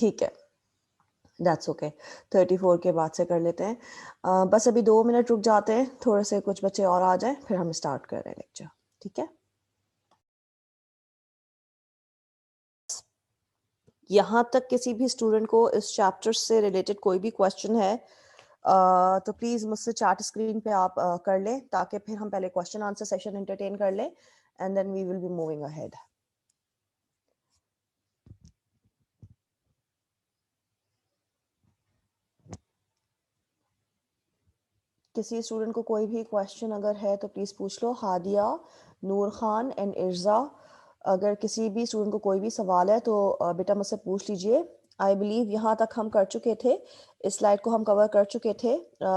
ठीक है, that's okay. 34 के बाद से कर लेते हैं। बस अभी 2 मिनट रुक जाते हैं, थोड़े से कुछ बच्चे और आ जाए, फिर हम स्टार्ट कर रहे हैं लेक्चर। ठीक है, यहाँ तक किसी भी स्टूडेंट को इस चैप्टर से रिलेटेड कोई भी क्वेश्चन है तो प्लीज मुझसे चैट स्क्रीन पे आप कर लें, ताकि फिर हम पहले क्वेश्चन आंसर सेशन एंटरटेन कर लें and then we will be moving ahead. किसी स्टूडेंट को कोई भी क्वेश्चन अगर है तो प्लीज पूछ लो। हादिया, नूर खान एंड इर्जा, अगर किसी भी स्टूडेंट को कोई भी सवाल है तो बेटा मुझसे पूछ लीजिए। आई बिलीव यहाँ तक हम कर चुके थे, इस स्लाइड को हम कवर कर चुके थे।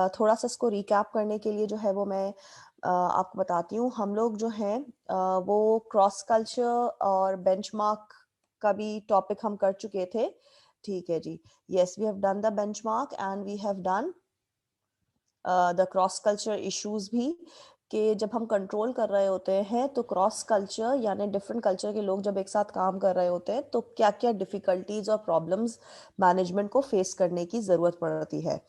थोड़ा सा इसको रिकैप करने के लिए जो है वो मैं आपको बताती हूँ। हम लोग जो हैं वो क्रॉस कल्चर और बेंचमार्क का भी टॉपिक हम कर चुके थे। ठीक है जी, yes we have done the benchmark and we have done the cross culture issues भी, कि जब हम कंट्रोल कर रहे होते हैं तो क्रॉस कल्चर यानी डिफरेंट कल्चर के लोग जब एक साथ काम कर रहे होते हैं तो क्या क्या डिफिकल्टीज और प्रॉब्लम्स मैनेजमेंट को फेस करने की ज़रूरत पड़ती है।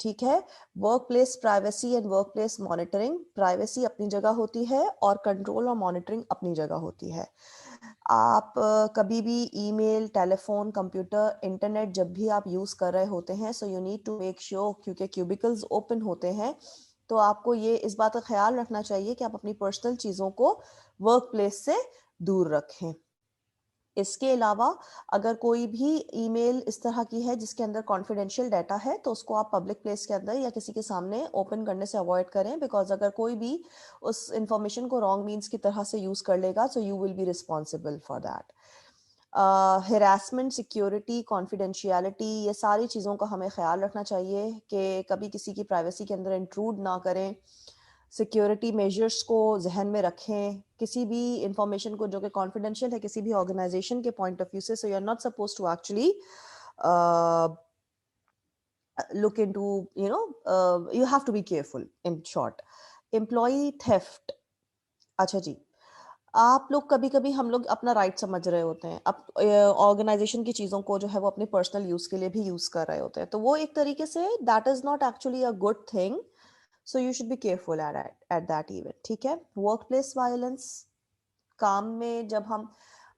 ठीक है, work place privacy and work place monitoring. Privacy अपनी जगह होती है और कंट्रोल और मॉनिटरिंग अपनी जगह होती है। आप कभी भी ईमेल, टेलीफोन, कंप्यूटर, इंटरनेट जब भी आप यूज़ कर रहे होते हैं, so you need to make sure, क्योंकि क्यूबिकल्स ओपन होते हैं, तो आपको ये इस बात का ख्याल रखना चाहिए कि आप अपनी पर्सनल चीज़ों को वर्क प्लेस से दूर रखें। इसके अलावा अगर कोई भी ईमेल इस तरह की है जिसके अंदर कॉन्फिडेंशियल डाटा है तो उसको आप पब्लिक प्लेस के अंदर या किसी के सामने ओपन करने से अवॉइड करें, बिकॉज अगर कोई भी उस इंफॉर्मेशन को रॉन्ग मीन्स की तरह से यूज कर लेगा so you will be responsible for that. Harassment, security, confidentiality, ये सारी चीज़ों का हमें ख्याल रखना चाहिए कि कभी किसी की प्राइवेसी के अंदर इंट्रूड ना करें। सिक्योरिटी मेजर्स को जहन में रखें, किसी भी इंफॉर्मेशन को जो कि कॉन्फिडेंशियल है किसी भी ऑर्गेनाइजेशन के पॉइंट ऑफ व्यू से, so you are not suppose to actually look into, you have to be careful in short. Employee theft, अच्छा जी, आप लोग कभी कभी हम लोग अपना राइट समझ रहे होते हैं, अब ऑर्गेनाइजेशन की चीज़ों को जो है वो अपने पर्सनल यूज़ के लिए भी यूज़ कर रहे होते हैं, तो वो एक तरीके say that is not actually a good thing, so you should be careful at that event. ठीक है, वर्क प्लेस वायलेंस, काम में जब हम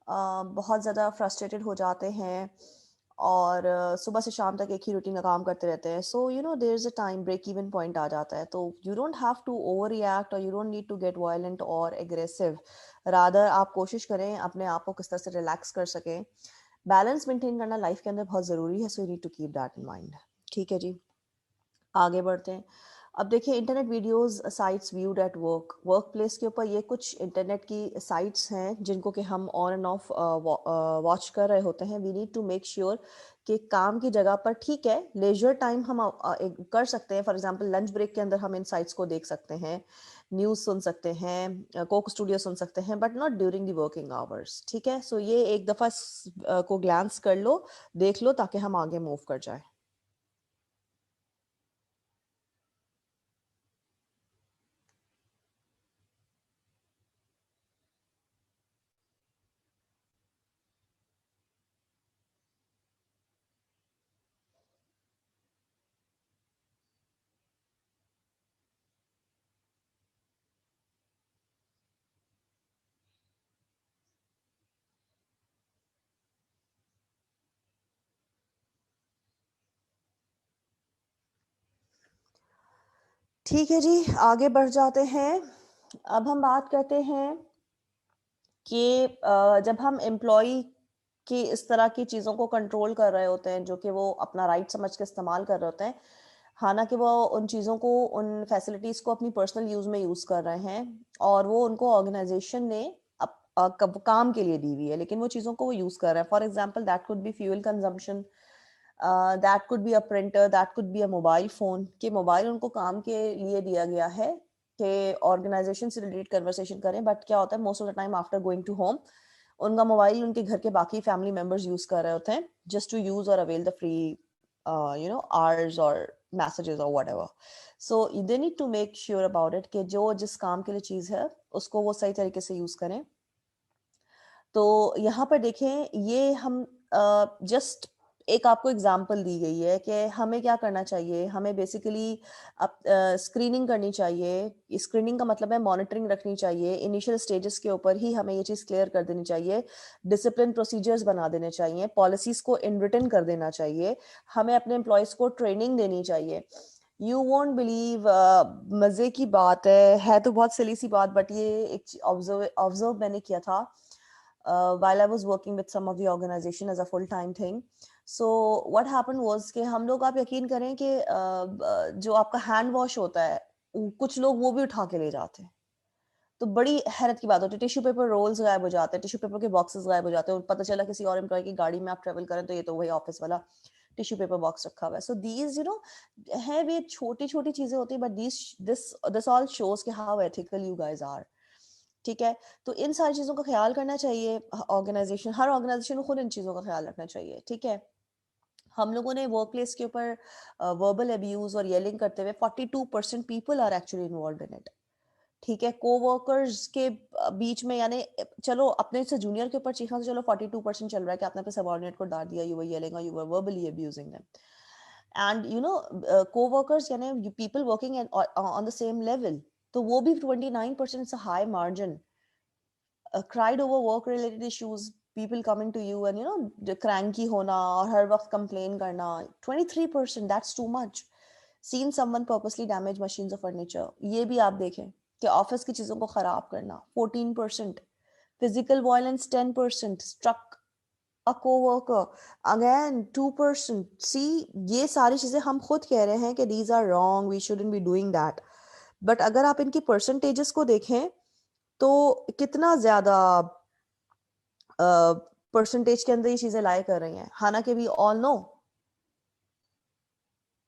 बहुत ज़्यादा फ्रस्ट्रेटेड हो जाते हैं और सुबह से शाम तक एक ही रूटीन का काम करते रहते हैं, so you know there is a time break even point आ जाता है, तो you don't have to over react और you don't need to get violent और एग्रेसिव। रादर आप कोशिश करें अपने आप को किस तरह से रिलैक्स कर सकें। बैलेंस मेंटेन करना लाइफ के अंदर बहुत ज़रूरी है, so you need to keep that in mind. ठीक है जी, आगे बढ़ते हैं। अब देखिए, internet videos sites viewed at work, work place के ऊपर ये कुछ इंटरनेट की साइट्स हैं जिनको कि हम ऑन एंड ऑफ वॉच कर रहे होते हैं। We need to make sure कि काम की जगह पर, ठीक है, लेजर टाइम हम कर सकते हैं, फॉर एग्जांपल लंच ब्रेक के अंदर हम इन साइट्स को देख सकते हैं, न्यूज़ सुन सकते हैं, कोक स्टूडियो सुन सकते हैं, but not during the working hours. ठीक है, सो ये एक दफ़ा को ग्लांस कर लो, देख लो, ताकि हम आगे मूव कर जाए। ठीक है जी, आगे बढ़ जाते हैं। अब हम बात करते हैं कि जब हम एम्प्लॉय की इस तरह की चीज़ों को कंट्रोल कर रहे होते हैं जो कि वो अपना राइट समझ के इस्तेमाल कर रहे होते हैं, हालांकि वो उन चीज़ों को, उन फैसिलिटीज़ को अपनी पर्सनल यूज़ में यूज़ कर रहे हैं और वो उनको ऑर्गेनाइजेशन ने काम के लिए दी हुई है, लेकिन वो चीज़ों को वो यूज़ कर रहे हैं। For example that could be fuel consumption, that could be a printer, that could be a mobile phone, कि मोबाइल उनको काम के लिए दिया गया है कि ऑर्गेनाइजेशन से रिलेटेड कन्वर्सेशन करें, बट क्या होता है most of the time after going to home उनका मोबाइल उनके घर के बाकी फैमिली मेंबर्स यूज कर रहे होते हैं जस्ट टू यूज और अवेल द फ्री आवर्स और मैसेजेस और whatever. So they need to make sure about it कि जो जिस काम के लिए चीज़ है उसको वो सही तरीके से यूज करें। तो यहाँ पर देखें, ये हम जस्ट एक आपको एग्जाम्पल दी गई है कि हमें क्या करना चाहिए, हमें बेसिकली स्क्रीनिंग करनी चाहिए। स्क्रीनिंग का मतलब है मॉनिटरिंग रखनी चाहिए, इनिशियल स्टेजेस के ऊपर ही हमें ये चीज़ क्लियर कर देनी चाहिए, डिसिप्लिन प्रोसीजर्स बना देने चाहिए, पॉलिसीज को इन रिटन कर देना चाहिए, हमें अपने एम्प्लॉयज़ को ट्रेनिंग देनी चाहिए। यू वोंट बिलीव, मज़े की बात है तो बहुत सिली सी बात, बट ये एक ऑब्जर्व मैंने किया था while I was working with some of the organization as a full time thing. So what happened was कि हम लोग, आप यकीन करें कि जो आपका हैंड वॉश होता है, कुछ लोग वो भी उठा के ले जाते हैं। तो बड़ी हैरत की बात होती है, टिश्यू पेपर रोल्स गायब हो जाते हैं, टिश्यू पेपर के बॉक्सेस गायब हो जाते हैं, और पता चला किसी और एम्प्लॉय की गाड़ी में आप ट्रेवल करें तो ये तो वही ऑफिस वाला टिश्यू पेपर बॉक्स रखा हुआ है। सो दीज है, ये छोटी छोटी चीजें होती है, बट दिस ऑल शोज कि how ethical you guys are. ठीक है, तो इन सारी चीज़ों का ख्याल करना चाहिए। हर ऑर्गेनाइजेशन को खुद इन चीज़ों का ख्याल रखना चाहिए। ठीक है, हम लोगों ने वर्क प्लेस के ऊपर वर्बल अब्यूज और येलिंग करते हुए 42% people are actually involve in it. ठीक है, कोवर्कर्स के बीच में, यानी चलो अपने से जूनियर के ऊपर चीखना तो चलो 42% चल रहा है कि आपने अपने सबऑर्डिनेट को डांट दिया, यू वर येलिंग और you were verbally abusing them. And coworkers यानी people working on the same level, तो वो भी 29% high margin. Cried over work related issues, people coming to you and cranky hona और हर वक्त complain करना, 23%, that's too much. Seen someone purposely damage machines or furniture, ये भी आप देखें कि ऑफिस की चीजों को खराब करना, 14%. Physical violence, 10%. Struck a co-worker, again 2%. See, ये सारी चीजें हम खुद कह रहे हैं कि these are wrong, we shouldn't be doing that. But अगर आप इनकी percentages को देखें तो कितना ज्यादा परसेंटेज के अंदर ये चीजें लाए कर रही हैं, हालांकि वी ऑल नो।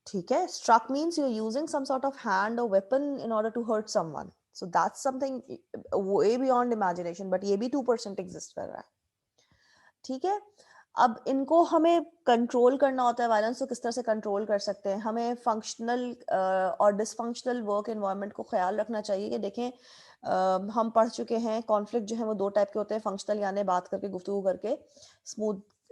ठीक है, struck means you are using some sort of hand or weapon in order to hurt someone, so that's something way beyond imagination, but ये भी 2% एग्जिस्ट कर रहा है। ठीक है, अब इनको हमें कंट्रोल करना होता है, वायलेंस को किस तरह से कंट्रोल कर सकते हैं। हमें फंक्शनल और डिसफंक्शनल वर्क एनवायरनमेंट को ख्याल रखना चाहिए कि देखें, हम पढ़ चुके हैं कॉन्फ्लिक्ट जो है वो दो टाइप के होते हैं, फंक्शनल यानी बात करके गुफ्तगू करके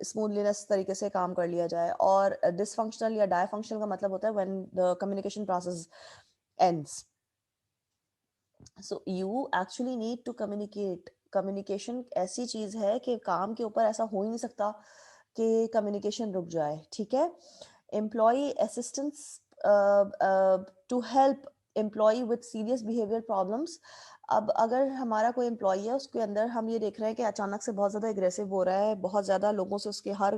स्मूथलीनेस तरीके से काम कर लिया जाए, और डिसफंक्शनल या डायफंक्शनल का मतलब होता है when the communication process ends. So you actually need to communicate. Communication ऐसी चीज है कि काम के ऊपर ऐसा हो ही नहीं सकता कि कम्युनिकेशन रुक जाए। ठीक है, employ assistance to help employ with serious behaviour problems. अब अगर हमारा कोई एम्प्लॉय है, उसके अंदर हम ये देख रहे हैं कि अचानक से बहुत ज़्यादा एग्रेसिव हो रहा है, बहुत ज़्यादा लोगों से उसके हर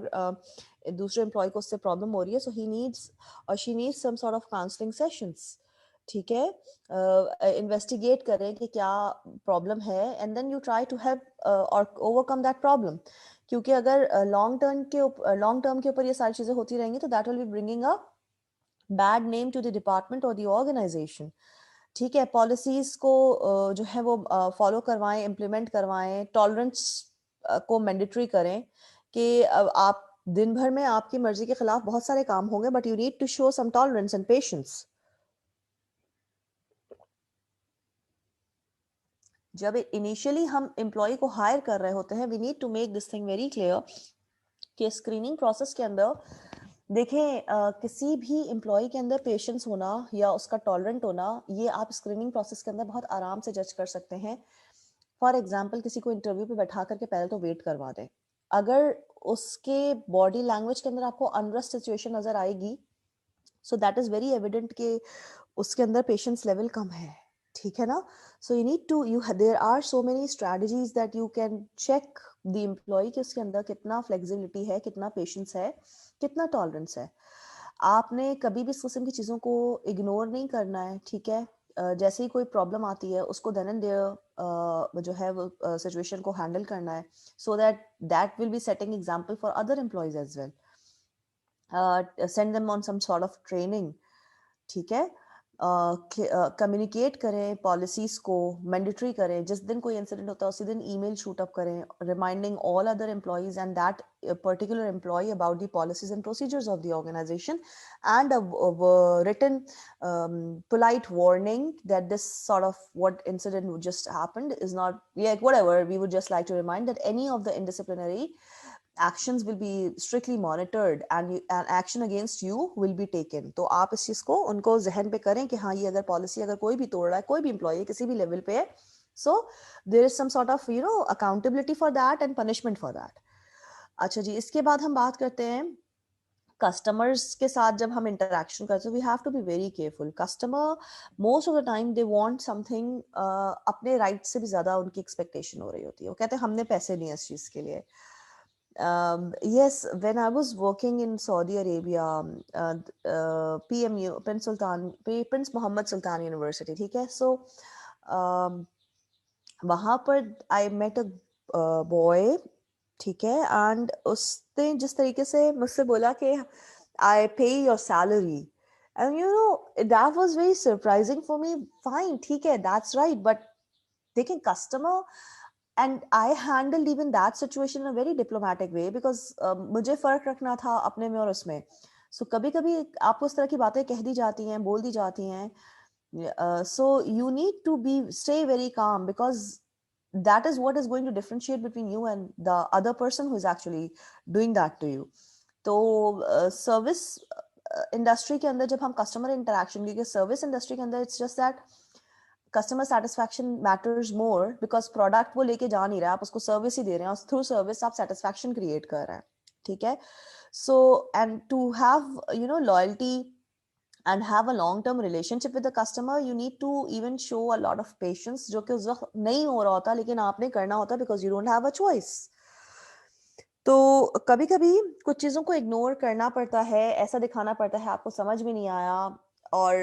दूसरे एम्प्लॉय को उससे प्रॉब्लम हो रही है, सो ही नीड्स और she needs some sort of counselling sessions. ठीक है, इन्वेस्टिगेट करें कि क्या प्रॉब्लम है, and then you try to help और ओवरकम दैट प्रॉब्लम। क्योंकि अगर लॉन्ग टर्म के ऊपर ये सारी चीज़ें होती रहेंगी तो that will be bringing a bad name to the department और द ऑर्गेनाइजेशन। ठीक है, पॉलिसीज को जो है वो फॉलो करवाएं, इम्प्लीमेंट करवाएं, टॉलरेंस को मैंडेटरी करें कि आप दिन भर में आपकी मर्जी के खिलाफ बहुत सारे काम होंगे, but you need to show some tolerance and patience. जब इनिशियली हम एम्प्लॉय को हायर कर रहे होते हैं, we need to make this thing very clear कि स्क्रीनिंग प्रोसेस के अंदर देखें, किसी भी एम्प्लॉय के अंदर पेशेंस होना या उसका टॉलरेंट होना, ये आप स्क्रीनिंग प्रोसेस के अंदर बहुत आराम से जज कर सकते हैं। फॉर एग्जाम्पल, किसी को इंटरव्यू पे बैठा करके पहले तो वेट करवा दें। अगर उसके बॉडी लैंग्वेज के अंदर आपको अनरेस्ट सिचुएशन नजर आएगी, so that is very evident कि उसके अंदर पेशेंस लेवल कम है। ठीक है ना, so you need to there are so many strategies that you can check the employ कि उसके अंदर कितना फ्लेक्सिबिलिटी है, कितना पेशेंस है, कितना टॉलरेंस है। आपने कभी भी इस किस्म की चीज़ों को इग्नोर नहीं करना है। ठीक है, जैसे ही कोई प्रॉब्लम आती है उसको देन एंड देयर जो है वो सिचुएशन को हैंडल करना है, so that will be setting example for other employees as well. Send them on some sort of training. ठीक है, कम्युनिकेट करें, पॉलिसीज को मैंडेटरी करें, जिस दिन कोई इंसिडेंट होता है उसी दिन ईमेल शूट अप करें, reminding all other employees and that particular employ about the policies and procedures of the organisation, and written polite warning that this sort of what incident just happened is not, like, whatever, we would just like to remind that any of the indisciplinary actions will be strictly monitored and action against you will be taken. तो आप इस चीज को उनको जहन पे करें कि हाँ ये अगर पॉलिसी अगर कोई भी तोड़ रहा है, कोई भी एम्प्लॉय किसी भी लेवल पे है, so there is some sort of accountability for that and punishment for that. अच्छा जी, इसके बाद हम बात करते हैं कस्टमर्स के साथ जब हम इंटरेक्शन करते हैं, we have to be very careful. Customer most of the time they want something, अपने राइट से भी ज्यादा उनकी एक्सपेक्टेशन हो रही होती है. वो कहते हैं हमने पैसे दिए इस चीज के लिए. Yes, when I was working in Saudi Arabia, PMU, Prince Mohammed Sultan University, ठीक है. So वहाँ पर I met a boy, ठीक है, and उसने जिस तरीके से मुझसे बोला कि I pay your salary, and that was very surprising for me. Fine, ठीक है, that's right, but देखें customer, and I handled even that situation in a very diplomatic way because मुझे फर्क रखना था अपने में और उसमें. So कभी कभी आपको इस तरह की बातें कह दी जाती हैं, बोल दी जाती हैं. So you need to stay very calm because that is what is going to differentiate between you and the other person who is actually doing that to you. तो सर्विस इंडस्ट्री के अंदर जब हम कस्टमर इंटरेक्शन, क्योंकि service industry के अंदर it's just that customer satisfaction matters more because product वो लेके जा नहीं रहा, आप उसको सर्विस ही दे रहे हैं और थ्रू सर्विस आप सेटिस्फैक्शन क्रिएट कर रहे हैं. ठीक है. So and to have loyalty and have a long term relationship with the customer, you need to even show a lot of patience, जो कि उस वक्त नहीं हो रहा होता लेकिन आपने करना होता because you don't have a choice. तो कभी कभी कुछ चीज़ों को इग्नोर करना पड़ता है, ऐसा दिखाना पड़ता है आपको समझ में नहीं आया और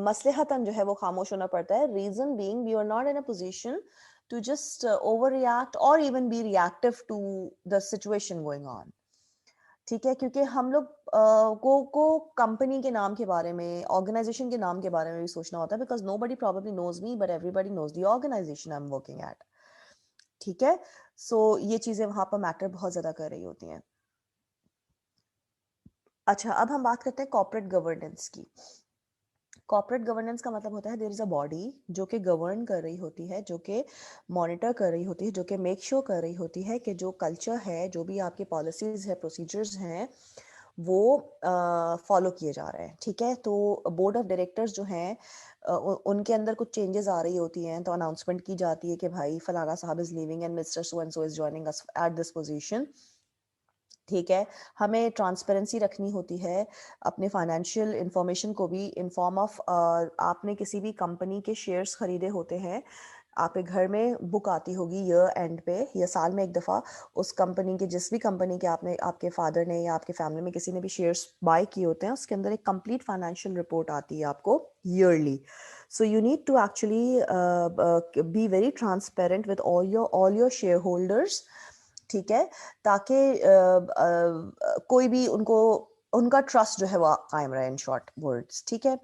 मसलहतन जो है वो खामोश होना पड़ता है. Reason being we are not in a position to just over react or even be reactive to the situation going on. ठीक है, क्योंकि हम लोग को कंपनी के नाम के बारे में, ऑर्गेनाइजेशन के नाम के बारे में भी सोचना होता है because nobody probably knows me but everybody knows the organisation I am working at. ठीक है. सो ये चीजें वहां पर मैटर बहुत ज्यादा कर रही होती हैं. अच्छा, अब हम बात करते हैं कॉर्पोरेट गवर्नेंस की. कॉर्पोरेट गवर्नेंस का मतलब होता है देयर इज अ बॉडी जो कि गवर्न कर रही होती है, जो कि मॉनिटर कर रही होती है, जो कि मेक श्योर कर रही होती है कि जो कल्चर है, जो भी आपकी पॉलिसीज है, प्रोसीजर्स हैं, वो फॉलो किए जा रहे हैं. ठीक है. तो बोर्ड ऑफ डायरेक्टर्स जो हैं उनके अंदर कुछ चेंजेस आ रही होती हैं तो अनाउंसमेंट की जाती है कि भाई फलाना साहब is living and mister so and so is joining us at this position. ठीक है. हमें ट्रांसपेरेंसी रखनी होती है अपने फाइनेंशियल इंफॉर्मेशन को भी इन फॉर्म ऑफ आपने किसी भी कंपनी के शेयर्स खरीदे होते हैं, आपके घर में बुक आती होगी ईयर एंड पे या साल में एक दफ़ा, उस कंपनी के जिस भी कंपनी के आपने आपके फादर ने या आपके फैमिली में किसी ने भी शेयर्स बाय किए होते हैं, उसके अंदर एक कंप्लीट फाइनेंशियल रिपोर्ट आती है आपको yearly. So you need to actually be very transparent with all your shareholders. ठीक है. ताकि कोई भी उनका ट्रस्ट जो है वो कायम रहे, इन शॉर्ट वर्ड्स. ठीक है.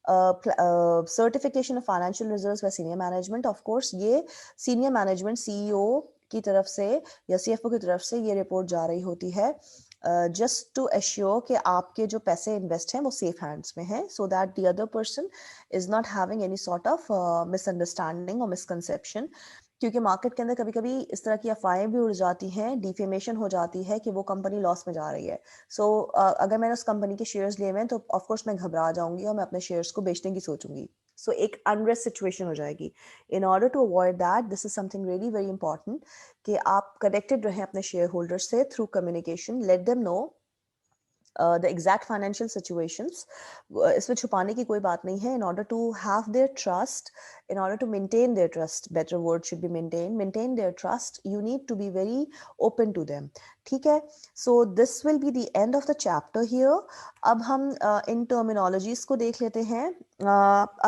Certification of financial reserves bye senior management, of course ये सीनियर मैनेजमेंट सीईओ की तरफ से या सीएफओ की तरफ से ये रिपोर्ट जा रही होती है जस्ट टू एश्योर कि आपके जो पैसे इन्वेस्ट हैं वो सेफ हैंड्स में हैं, so that the other person is not having any sort of misunderstanding और मिसकंसेप्शन. क्योंकि मार्केट के अंदर कभी कभी इस तरह की अफवाहें भी उड़ जाती हैं, डिफेमेशन हो जाती है कि वो कंपनी लॉस में जा रही है. सो अगर मैंने उस कंपनी के शेयर्स लिए हुए हैं तो ऑफकोर्स मैं घबरा जाऊंगी और मैं अपने शेयर्स को बेचने की सोचूंगी. सो एक अनरेस्ट सिचुएशन हो जाएगी. In order to avoid that, this is something really very important कि आप कनेक्टेड रहें अपने शेयर होल्डर्स से through communication. Let them know the exact financial situations. इसमें छुपाने की कोई बात नहीं है. In order to have their trust, in order to maintain their trust, better word should be maintain their trust, you need to be very open to them. ठीक है. So this will be the end of the chapter here. अब हम इन terminologies को देख लेते हैं.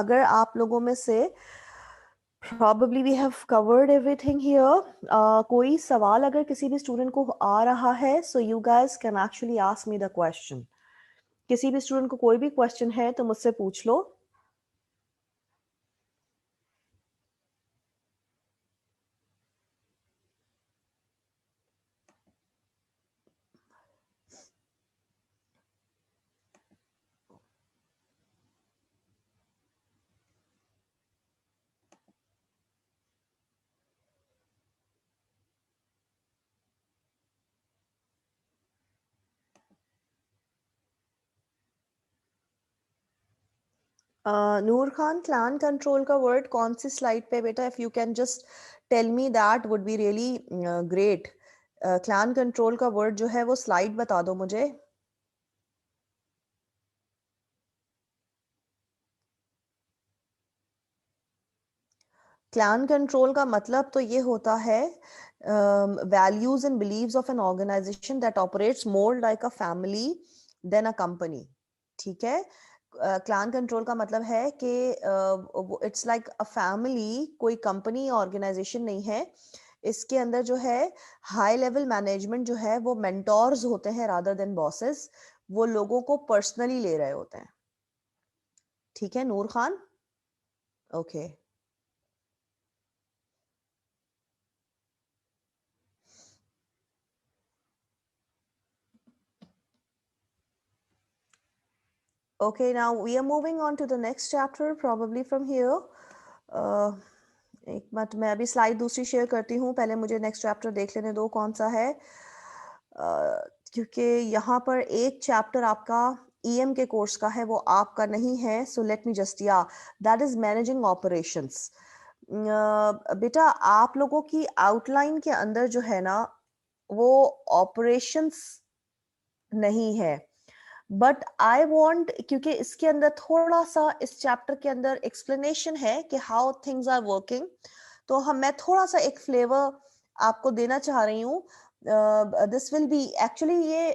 अगर आप लोगों में से probably we have covered everything here. कोई सवाल अगर किसी भी स्टूडेंट को आ रहा है, so you guys can actually ask me the question. किसी भी स्टूडेंट को कोई भी क्वेश्चन है तो मुझसे पूछ लो. नूर खान, क्लान कंट्रोल का वर्ड कौन सी स्लाइड पे बेटा? If you can just tell me that would be really great. Clan control का वर्ड जो है वो स्लाइड बता दो मुझे। क्लान कंट्रोल का मतलब तो ये होता है values and believes of an organisation that operates more like a family than a company. ठीक है, क्लान कंट्रोल का मतलब है कि इट्स लाइक अ फैमिली, कोई कंपनी ऑर्गेनाइजेशन नहीं है। इसके अंदर जो है हाई लेवल मैनेजमेंट जो है वो मेंटोर्स होते हैं रादर देन बॉसेस। वो लोगों को पर्सनली ले रहे होते हैं। ठीक है Noor Khan? Okay. Okay, now we are moving on to the next chapter, probably from here. Uh, एक मिनट, मैं अभी स्लाइड दूसरी शेयर करती हूँ, पहले मुझे नेक्स्ट चैप्टर देख लेने दो कौन सा है। क्योंकि यहाँ पर एक चैप्टर आपका ईएम के कोर्स का है, वो आपका नहीं है। सो लेट मी जस्ट, या दैट इज मैनेजिंग ऑपरेशंस। बेटा आप लोगों की आउटलाइन के अंदर जो है ना वो ऑपरेशंस नहीं है, बट आई वॉन्ट, क्योंकि इसके अंदर थोड़ा सा इस चैप्टर के अंदर एक्सप्लेनेशन है कि हाउ थिंग्स आर वर्किंग, तो हम मैं थोड़ा सा एक फ्लेवर आपको देना चाह रही हूँ। दिस विल बी एक्चुअली, ये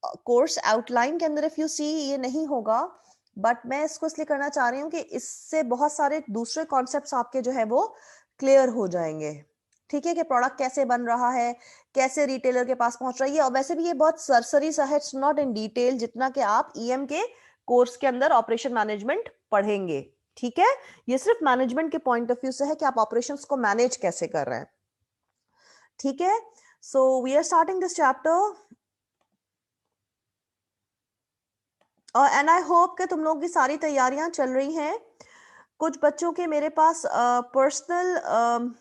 कोर्स आउटलाइन के अंदर इफ यू सी ये नहीं होगा, बट मैं इसको इसलिए करना चाह रही हूँ कि इससे बहुत सारे दूसरे कॉन्सेप्ट्स आपके जो है वो क्लियर हो जाएंगे। ठीक है, कि प्रोडक्ट कैसे बन रहा है, कैसे रिटेलर के पास पहुंच रही है, और वैसे भी ये बहुत सरसरी सा है, इट्स नॉट इन डिटेल जितना कि आप ईएम के कोर्स के अंदर ऑपरेशन मैनेजमेंट पढ़ेंगे। ठीक है, ये सिर्फ मैनेजमेंट के पॉइंट ऑफ व्यू से है कि आप ऑपरेशंस को मैनेज कैसे कर रहे हैं। ठीक है, so we are starting this chapter, and I hope कि तुम लोगों की सारी तैयारियां चल रही हैं। कुछ बच्चों के मेरे पास पर्सनल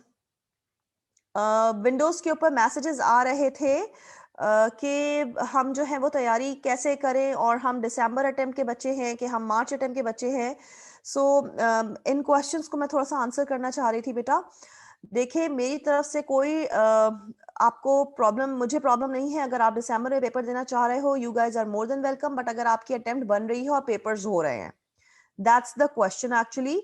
विंडोज के ऊपर मैसेजेस आ रहे थे कि हम जो है वो तैयारी कैसे करें, और हम दिसंबर अटेम्प्ट के बच्चे हैं कि हम मार्च अटेम्प्ट के बच्चे हैं। सो इन क्वेश्चंस को मैं थोड़ा सा आंसर करना चाह रही थी बेटा। देखिए मेरी तरफ से कोई आपको प्रॉब्लम, मुझे प्रॉब्लम नहीं है। अगर आप दिसंबर में पेपर देना चाह रहे हो, you guys are more than welcome. But अगर आपकी अटेम्प्ट बन रही है और पेपर्स हो रहे हैं, दैट्स द क्वेश्चन एक्चुअली।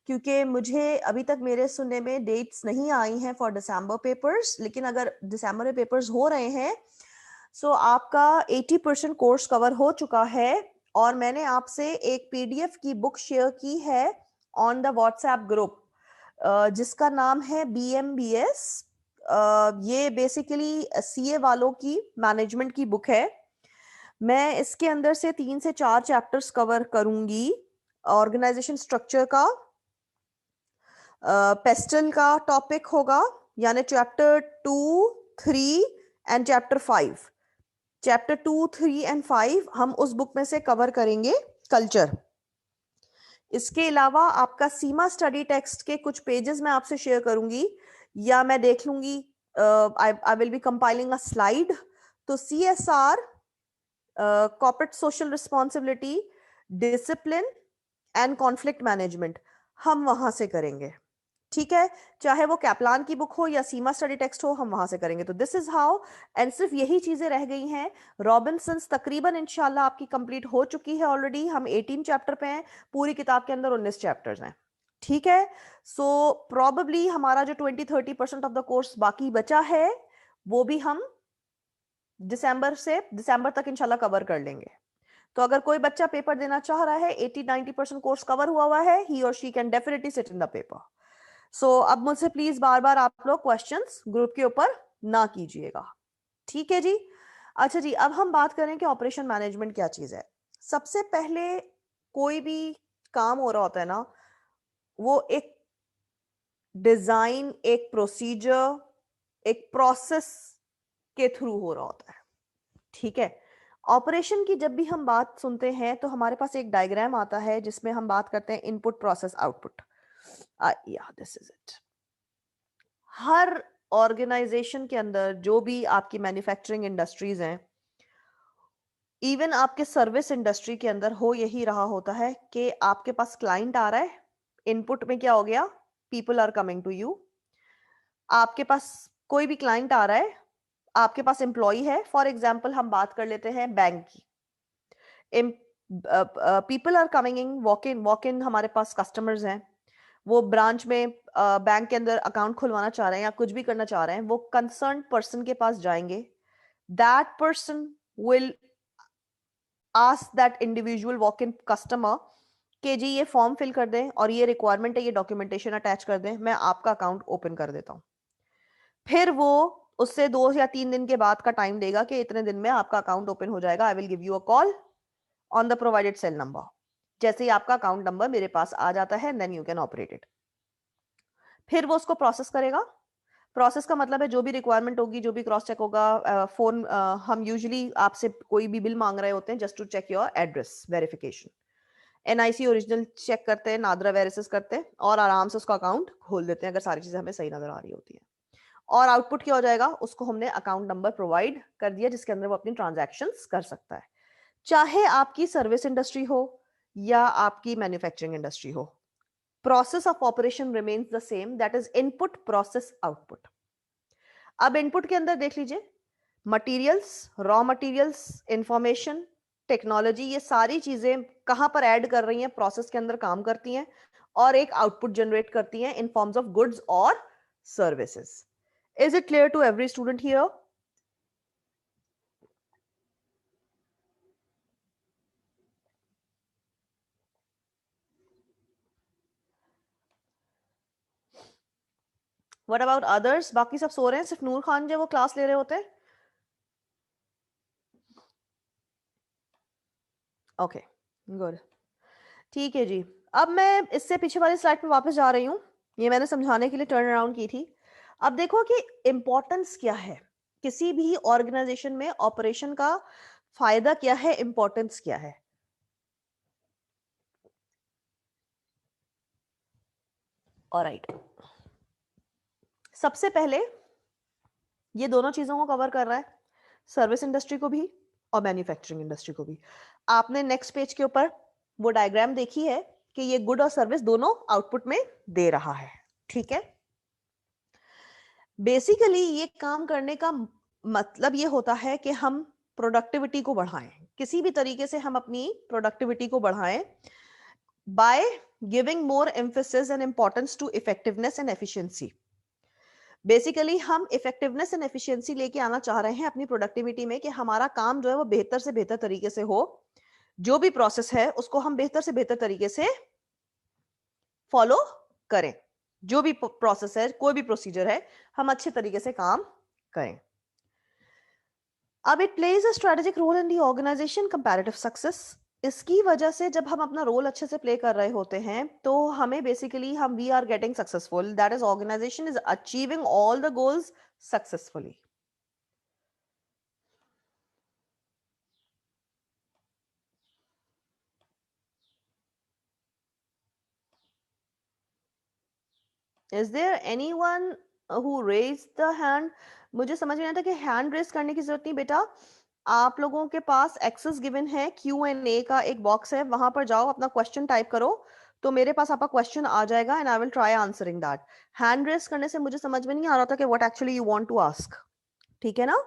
क्योंकि मुझे अभी तक मेरे सुनने में डेट्स नहीं आई हैं फॉर दिसंबर पेपर्स, लेकिन अगर दिसंबर में पेपर्स हो रहे हैं सो आपका 80% कोर्स कवर हो चुका है। और मैंने आपसे एक पीडीएफ की बुक शेयर की है ऑन द व्हाट्सएप ग्रुप, जिसका नाम है BMBS। ये बेसिकली सीए वालों की मैनेजमेंट की बुक है। मैं इसके अंदर से 3 से 4 चैप्टर्स कवर करूंगी। ऑर्गेनाइजेशन स्ट्रक्चर का, पेस्टल का टॉपिक होगा, यानी chapter 2, 3 and chapter 5। Chapter 2, 3 and 5 हम उस बुक में से कवर करेंगे, कल्चर। इसके अलावा आपका सीमा स्टडी टेक्स्ट के कुछ पेजेस मैं आपसे शेयर करूंगी, या मैं देख लूंगी, आई will B compiling a slide. तो CSR, corporate social responsibility, discipline and conflict management हम वहां से करेंगे। ठीक है, चाहे वो कैपलान की बुक हो या सीमा स्टडी टेक्स्ट हो, हम वहां से करेंगे। तो दिस इज हाउ, एंड सिर्फ यही चीजें रह गई हैं। रॉबिन्सन्स तकरीबन इंशाल्लाह आपकी कंप्लीट हो चुकी है ऑलरेडी। हम 18 चैप्टर पे हैं, पूरी किताब के अंदर 19 चैप्टर्स हैं। ठीक है, सो प्रॉबेबली हमारा जो 20-30% ऑफ द कोर्स बाकी बचा है वो भी हम दिसंबर तक इंशाल्लाह कवर कर लेंगे। तो अगर कोई बच्चा पेपर देना चाह रहा है, 80-90% कोर्स कवर हुआ है, he or she can definitely sit in the paper. So अब मुझसे प्लीज बार बार आप लोग क्वेश्चंस ग्रुप के ऊपर ना कीजिएगा। ठीक है जी। अच्छा जी, अब हम बात करें कि ऑपरेशन मैनेजमेंट क्या चीज है। सबसे पहले कोई भी काम हो रहा होता है ना, वो एक डिजाइन, एक प्रोसीजर, एक प्रोसेस के थ्रू हो रहा होता है। ठीक है, ऑपरेशन की जब भी हम बात सुनते हैं तो हमारे पास एक डायग्राम आता है जिसमें हम बात करते हैं इनपुट प्रोसेस आउटपुट। या दिस इज इट। हर ऑर्गेनाइजेशन के अंदर जो भी आपकी मैन्युफैक्चरिंग इंडस्ट्रीज हैं, इवन आपके सर्विस इंडस्ट्री के अंदर हो यही रहा होता है कि आपके पास क्लाइंट आ रहा है, इनपुट में क्या हो गया, people are coming to you. आपके पास कोई भी क्लाइंट आ रहा है, आपके पास एम्प्लॉय है, फॉर एग्जाम्पल हम बात कर लेते हैं बैंक की। People are coming in, walk in हमारे पास कस्टमर्स हैं, वो ब्रांच में बैंक के अंदर अकाउंट खुलवाना चाह रहे हैं या कुछ भी करना चाह रहे हैं, वो कंसर्न पर्सन के पास जाएंगे। That person will ask that individual walk in customer कि जी ये फॉर्म फिल कर दें और ये रिक्वायरमेंट है, ये डॉक्यूमेंटेशन अटैच कर दें, मैं आपका अकाउंट ओपन कर देता हूं। फिर वो उससे 2 या 3 दिन के बाद का टाइम देगा कि इतने दिन में आपका अकाउंट ओपन हो जाएगा, I will give you a call on the provided cell number. जैसे ही आपका अकाउंट नंबर मेरे पास आ जाता है, then you can operate it. फिर वो उसको प्रोसेस करेगा। प्रोसेस का मतलब है जो भी रिक्वायरमेंट होगी, जो भी क्रॉस चेक होगा, फोन हम यूजुअली आपसे कोई भी बिल मांग रहे होते हैं just to check your address verification, NIC original check करते हैं, नादरा वेरिसेस करते हैं और आराम से उसका अकाउंट खोल देते हैं अगर सारी चीजें हमें सही नजर आ रही होती है। और आउटपुट क्या हो जाएगा, उसको हमने अकाउंट नंबर प्रोवाइड कर दिया जिसके अंदर वो अपनी ट्रांजैक्शंस कर सकता है। चाहे आपकी सर्विस इंडस्ट्री हो या आपकी मैन्युफैक्चरिंग इंडस्ट्री हो, process of operation remains the same, that is input process output. अब इनपुट के अंदर देख लीजिए, materials, raw materials, information, technology, ये सारी चीजें कहां पर ऐड कर रही हैं, प्रोसेस के अंदर काम करती हैं और एक आउटपुट जनरेट करती हैं इन फॉर्म्स ऑफ गुड्स और services. Is it clear to every student here? What about others? बाकी सब सो रहे हैं, सिर्फ नूर खान जो वो क्लास ले रहे होते हैं। ओके, गुड, ठीक है जी। अब मैं इससे पीछे वाली स्लाइड पे वापस जा रही हूँ, ये मैंने समझाने के लिए टर्न अराउंड की थी। अब देखो कि इंपॉर्टेंस क्या है किसी भी ऑर्गेनाइजेशन में, ऑपरेशन का फायदा क्या है, इंपॉर्टेंस क्या है। ऑलराइट, सबसे पहले ये दोनों चीजों को कवर कर रहा है, सर्विस इंडस्ट्री को भी और मैन्युफैक्चरिंग इंडस्ट्री को भी। आपने नेक्स्ट पेज के ऊपर वो डायग्राम देखी है कि ये गुड और सर्विस दोनों आउटपुट में दे रहा है, ठीक है। बेसिकली ये काम करने का मतलब ये होता है कि हम प्रोडक्टिविटी को बढ़ाएं, किसी भी तरीके से हम अपनी प्रोडक्टिविटी को बढ़ाएं by giving more emphasis and importance to effectiveness and efficiency. Basically हम इफेक्टिवनेस एंड एफिशिएंसी लेके आना चाह रहे हैं अपनी प्रोडक्टिविटी में कि हमारा काम जो है वो बेहतर से बेहतर तरीके से हो, जो भी प्रोसेस है उसको हम बेहतर से बेहतर तरीके से फॉलो करें, जो भी प्रोसेस है, कोई भी प्रोसीजर है, हम अच्छे तरीके से काम करें। अब it plays a strategic role in the organisation comparative success. इसकी वजह से जब हम अपना रोल अच्छे से प्ले कर रहे होते हैं तो हमें बेसिकली हम we are getting successful, that is organisation is achieving all the goals successfully. Is there anyone who raise the hand? मुझे समझ में आया था कि हैंड रेज करने की जरूरत नहीं बेटा, आप लोगों के पास एक्सेस गिवन है, Q&A का एक बॉक्स है, वहां पर जाओ, अपना क्वेश्चन टाइप करो तो मेरे पास आपका क्वेश्चन आ जाएगा and I will try answering that. Hand raise करने से मुझे समझ में नहीं आ रहा था कि what actually you want to ask, ठीक है ना।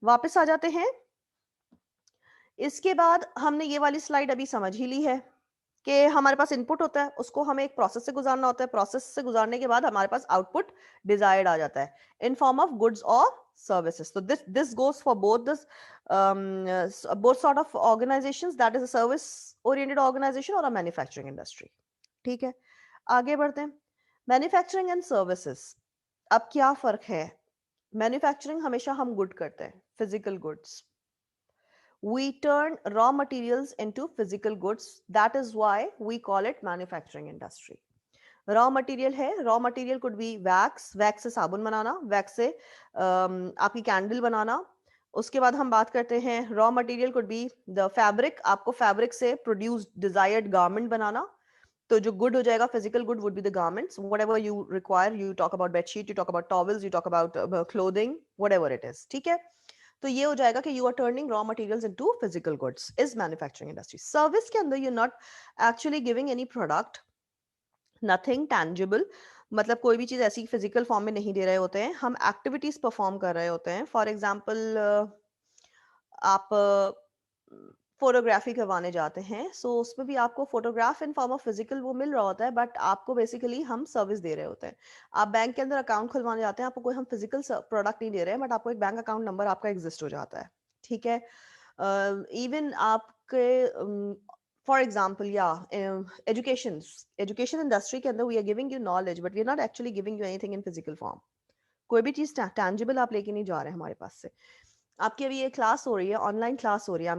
वापस आ जाते हैं। इसके बाद हमने ये वाली स्लाइड अभी समझ ही ली है कि हमारे पास इनपुट होता है, उसको हमें एक प्रोसेस से गुजारना होता है, प्रोसेस से गुजारने के बाद हमारे पास आउटपुट डिजायर्ड आ जाता है इन फॉर्म ऑफ गुड्स और सर्विसेज। तो this goes for both this both sort of organisations, that is a service oriented organisation और अ मैन्युफैक्चरिंग इंडस्ट्री, ठीक है। आगे बढ़ते हैं, मैन्युफैक्चरिंग एंड सर्विसेज। अब क्या फर्क है? मैन्युफैक्चरिंग हमेशा हम गुड करते हैं, physical goods. We turn raw materials into physical goods. That is why we call it manufacturing industry. Raw material है, raw material could be wax, wax से साबुन बनाना, वैक्स से आपकी कैंडल बनाना। उसके बाद हम बात करते हैं raw material could be the fabric, आपको फैब्रिक से प्रोड्यूस डिजायर्ड गारमेंट बनाना। तो जो गुड हो जाएगा, physical good would be the garments, whatever you require, you talk about bedsheet, you talk about towels, you talk about clothing, whatever it is, ठीक है। तो ये हो जाएगा कि you are turning raw materials into physical goods is manufacturing industry. Service के अंदर you not actually giving any product, nothing tangible, मतलब कोई भी चीज़ ऐसी फिजिकल फॉर्म में नहीं दे रहे होते हैं, हम एक्टिविटीज परफॉर्म कर रहे होते हैं। फॉर एग्जाम्पल आप फोटोग्राफी करवाने जाते हैं, सो उसमें भी आपको photograph in form of physical वो मिल रहा होता है, बट आपको बेसिकली हम सर्विस दे रहे होते हैं। आप बैंक के अंदर अकाउंट खुलवाने जाते हैं, आपको कोई हम फिजिकल प्रोडक्ट नहीं दे रहे हैं, बट आपको एक बैंक अकाउंट नंबर आपका एग्जिस्ट हो जाता है, ठीक है। इवन आपके फॉर एग्जाम्पल या एजुकेशन एजुकेशन इंडस्ट्री के अंदर we are giving you knowledge, but we are not actually giving you anything in physical form. कोई भी चीज टैंजिबल आप लेके नहीं जा रहे हैं हमारे पास से। आपकी अभी ये क्लास हो रही है, ऑनलाइन क्लास हो रही है,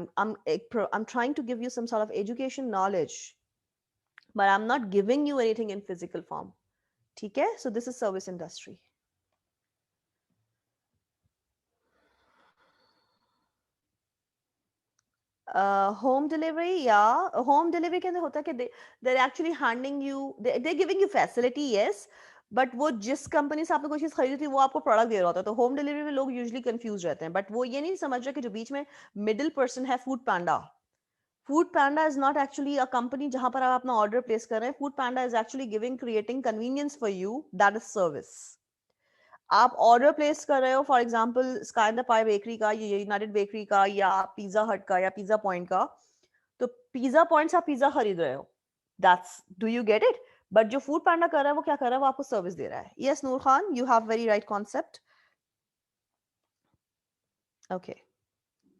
I'm trying to give you some sort of education knowledge, but I'm not giving you anything in physical form, ठीक है। So this is service industry. Home delivery, या होम डिलीवरी के अंदर होता है कि they're actually handing you, they're giving you facility, yes, but वो जिस कंपनी से आपने कोई चीज खरीदी थी वो आपको प्रोडक्ट दे रहा होता है। तो होम डिलीवरी में लोग यूजुअली कंफ्यूज रहते हैं, बट वो ये नहीं समझ रहे कि जो बीच में मिडिल पर्सन है, food Panda, food panda is not actually a company जहां पर आप अपना ऑर्डर प्लेस कर रहे हैं। Food panda is actually giving creating convenience for you, that is service. आप ऑर्डर प्लेस कर रहे हो for example sky in the pi bakery का, या यूनाइटेड बेकरी का, या पिज्जा हट का, या पिज्जा पॉइंट का, तो पिज्जा पॉइंट से आप पिज्जा खरीद रहे हो, that's, do you get it. But जो फूड पैंडा कर रहा है वो क्या कर रहा है, वो आपको सर्विस दे रहा है। Yes Noor Khan, you have very right concept. Okay,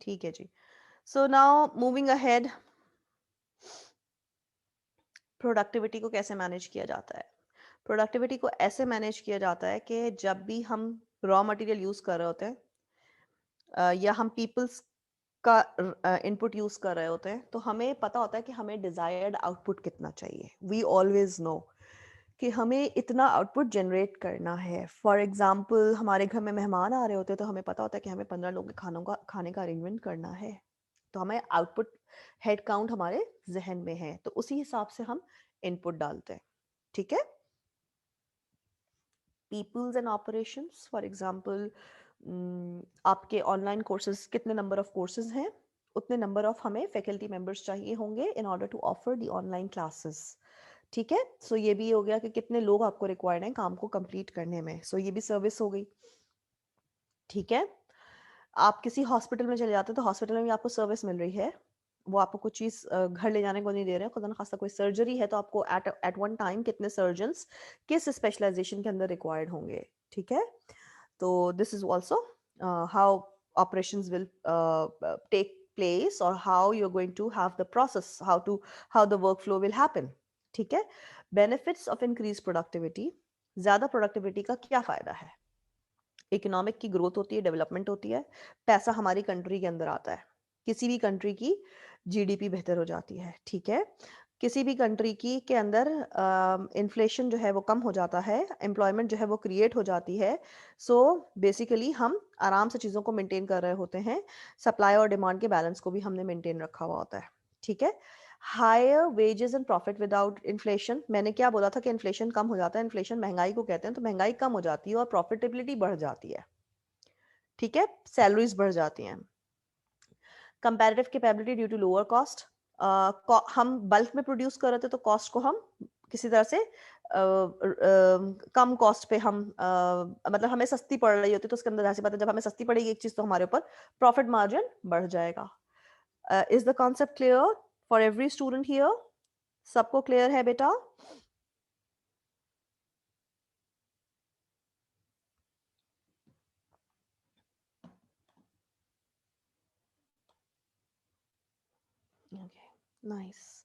ठीक है जी। So now moving ahead, productivity को कैसे मैनेज किया जाता है। प्रोडक्टिविटी को ऐसे मैनेज किया जाता है कि जब भी हम रॉ मटेरियल यूज कर रहे होते हैं, या हम पीपल्स का इनपुट यूज कर रहे होते हैं, तो हमें पता होता है कि हमें डिजायर्ड आउटपुट कितना चाहिए। वी ऑलवेज नो कि हमें इतना आउटपुट जनरेट करना है। फॉर एग्जाम्पल हमारे घर में मेहमान आ रहे होते हैं, तो हमें पता होता है कि हमें 15 लोगों के खाने का अरेंजमेंट करना है, तो हमें आउटपुट हेड काउंट हमारे जहन में है, तो उसी हिसाब से हम इनपुट डालते हैं, ठीक है। Peoples and operations, for example आपके ऑनलाइन कोर्सेज, कितने नंबर ऑफ कोर्सेज हैं, उतने नंबर ऑफ हमें फैकल्टी मेंबर्स चाहिए होंगे in order to offer the online classes, ठीक है। सो ये भी हो गया कि कितने लोग आपको रिक्वायर्ड हैं काम को कंप्लीट करने में, सो ये भी सर्विस हो गई, ठीक है। आप किसी हॉस्पिटल में चले जाते हैं, तो हॉस्पिटल में भी आपको सर्विस मिल रही है, वो आपको कुछ चीज़ घर ले जाने को नहीं दे रहे हैं। खुदा न खास्ता कोई सर्जरी है, तो आपको एट वन टाइम कितने सर्जन्स किस स्पेशलाइजेशन के अंदर रिक्वायर्ड होंगे, ठीक है। तो this is also how operations will take place, or how you're going to have the process, how the workflow will happen, ठीक है। benefits of increased productivity, ज्यादा प्रोडक्टिविटी का क्या फायदा है। इकोनॉमिक की ग्रोथ होती है, डेवलपमेंट होती है, पैसा हमारी कंट्री के अंदर आता है, किसी भी कंट्री की जीडीपी बेहतर हो जाती है, ठीक है। किसी भी कंट्री की के अंदर इन्फ्लेशन जो है वो कम हो जाता है, एम्प्लॉयमेंट जो है वो क्रिएट हो जाती है। सो बेसिकली हम आराम से चीज़ों को मेंटेन कर रहे होते हैं, सप्लाई और डिमांड के बैलेंस को भी हमने मेंटेन रखा हुआ होता है, ठीक है। Higher wages and profit without inflation, मैंने क्या बोला था कि इन्फ्लेशन कम हो जाता है, इन्फ्लेशन महंगाई को कहते हैं, तो महंगाई कम हो जाती है और प्रॉफिटेबिलिटी बढ़ जाती है, ठीक है, सैलरीज बढ़ जाती हैं। Comparative capability due to lower cost, हम बल्क में प्रोड्यूस कर रहे थे, तो कॉस्ट को हम किसी तरह से कम कॉस्ट पे हम मतलब हमें सस्ती पड़ रही होती, तो उसके अंदर ऐसी बात है, जब हमें सस्ती पड़ेगी एक चीज, तो हमारे ऊपर प्रॉफिट मार्जिन बढ़ जाएगा। Is the concept clear for every student here? सबको क्लियर है बेटा? ओके, नाइस,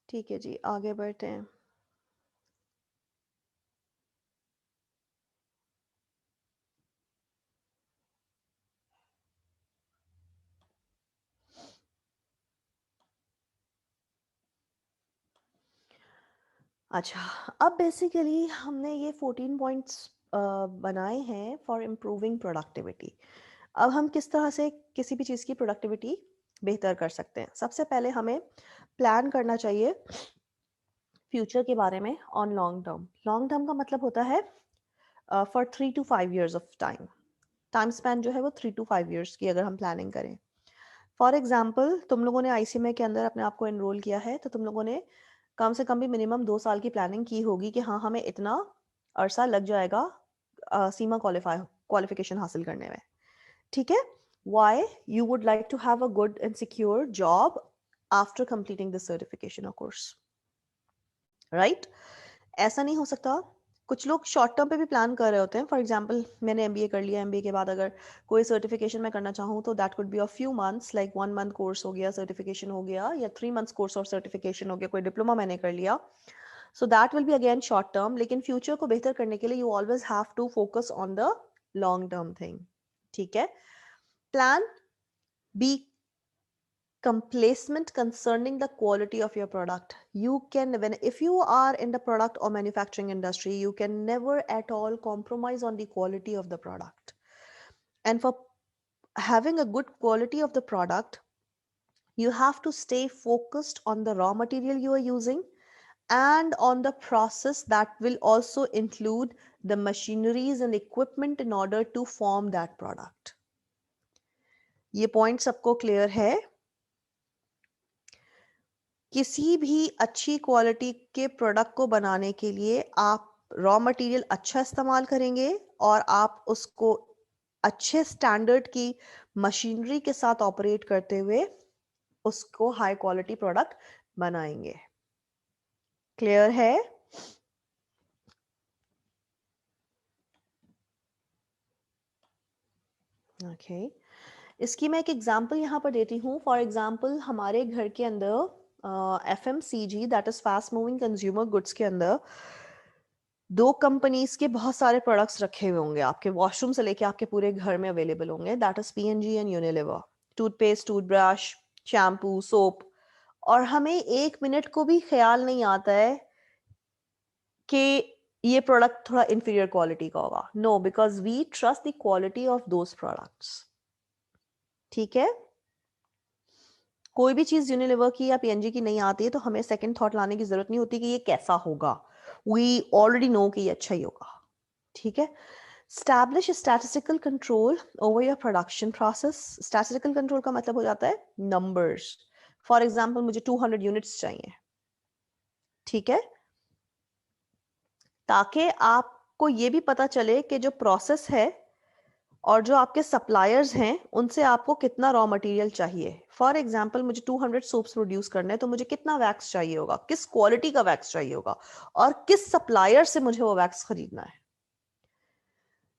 ठीक है जी, आगे बढ़ते हैं। अच्छा, अब बेसिकली हमने ये 14 पॉइंट्स बनाए हैं फॉर इम्प्रूविंग प्रोडक्टिविटी। अब हम किस तरह से किसी भी चीज़ की प्रोडक्टिविटी बेहतर कर सकते हैं। सबसे पहले हमें प्लान करना चाहिए फ्यूचर के बारे में on long term. Long term का मतलब होता है for 3 to 5 years of time. Time span जो है वो 3 to 5 ईयर्स की अगर हम प्लानिंग करें। फॉर एग्जाम्पल तुम लोगों ने आईसीएमए के अंदर अपने आप को एनरोल किया है, तो तुम लोगों ने कम से कम भी मिनिमम 2 साल की प्लानिंग की होगी कि हाँ हमें इतना अरसा लग जाएगा सीमा क्वालिफिकेशन हासिल करने में, ठीक है। Why you would like to have a good and secure job after completing this certification course, right. ऐसा नहीं हो सकता। कुछ लोग शॉर्ट टर्म पे भी प्लान कर रहे होते हैं। फॉर एग्जांपल मैंने एमबीए कर लिया, एमबीए के बाद अगर कोई सर्टिफिकेशन मैं करना चाहूँ तो that could be a few months, like 1 month course हो गया सर्टिफिकेशन हो गया, या 3 मंथ्स कोर्स और सर्टिफिकेशन हो गया, कोई डिप्लोमा मैंने कर लिया। So that will be again short term, लेकिन फ्यूचर को बेहतर करने के लिए you always have to focus on the long term thing, ठीक है। Plan be complacent concerning the quality of your product. You can, when if you are in the product or manufacturing industry, you can never at all compromise on the quality of the product. And for having a good quality of the product, you have to stay focused on the raw material you are using and on the process that will also include the machineries and equipment in order to form that product. ये point सबको clear है? किसी भी अच्छी quality के product को बनाने के लिए आप रॉ मटेरियल अच्छा इस्तेमाल करेंगे और आप उसको अच्छे स्टैंडर्ड की मशीनरी के साथ ऑपरेट करते हुए उसको हाई क्वालिटी प्रोडक्ट बनाएंगे। क्लियर है? ओके इसकी मैं एक एग्जांपल यहाँ पर देती हूँ। फॉर एग्जांपल हमारे घर के अंदर FMCG that is fast moving consumer goods के अंदर 2 कंपनीज के बहुत सारे प्रोडक्ट्स रखे हुए होंगे, आपके वॉशरूम से लेके आपके पूरे घर में अवेलेबल होंगे, that is PNG and Unilever. Toothpaste, toothbrush, shampoo, soap, और हमें 1 मिनट को भी ख्याल नहीं आता है कि ये प्रोडक्ट थोड़ा इंफीरियर क्वालिटी का होगा। No, because we trust the quality of those products, ठीक है। कोई भी चीज यूनिलीवर की या पीएनजी की नहीं आती है तो हमें सेकंड थॉट लाने की जरूरत नहीं होती कि ये कैसा होगा, वी ऑलरेडी नो कि ये अच्छा ही होगा, ठीक है। Establish statistical control over your production process. Statistical control का मतलब हो जाता है numbers. For example, मुझे 200 यूनिट्स चाहिए, ठीक है, ताकि आपको ये भी पता चले कि जो प्रोसेस है और जो आपके सप्लायर्स हैं उनसे आपको कितना रॉ मटेरियल चाहिए। फॉर एग्जाम्पल मुझे 200 सोप्स प्रोड्यूस करने हैं तो मुझे कितना वैक्स चाहिए होगा, किस क्वालिटी का वैक्स चाहिए होगा, और किस सप्लायर से मुझे वो वैक्स खरीदना है।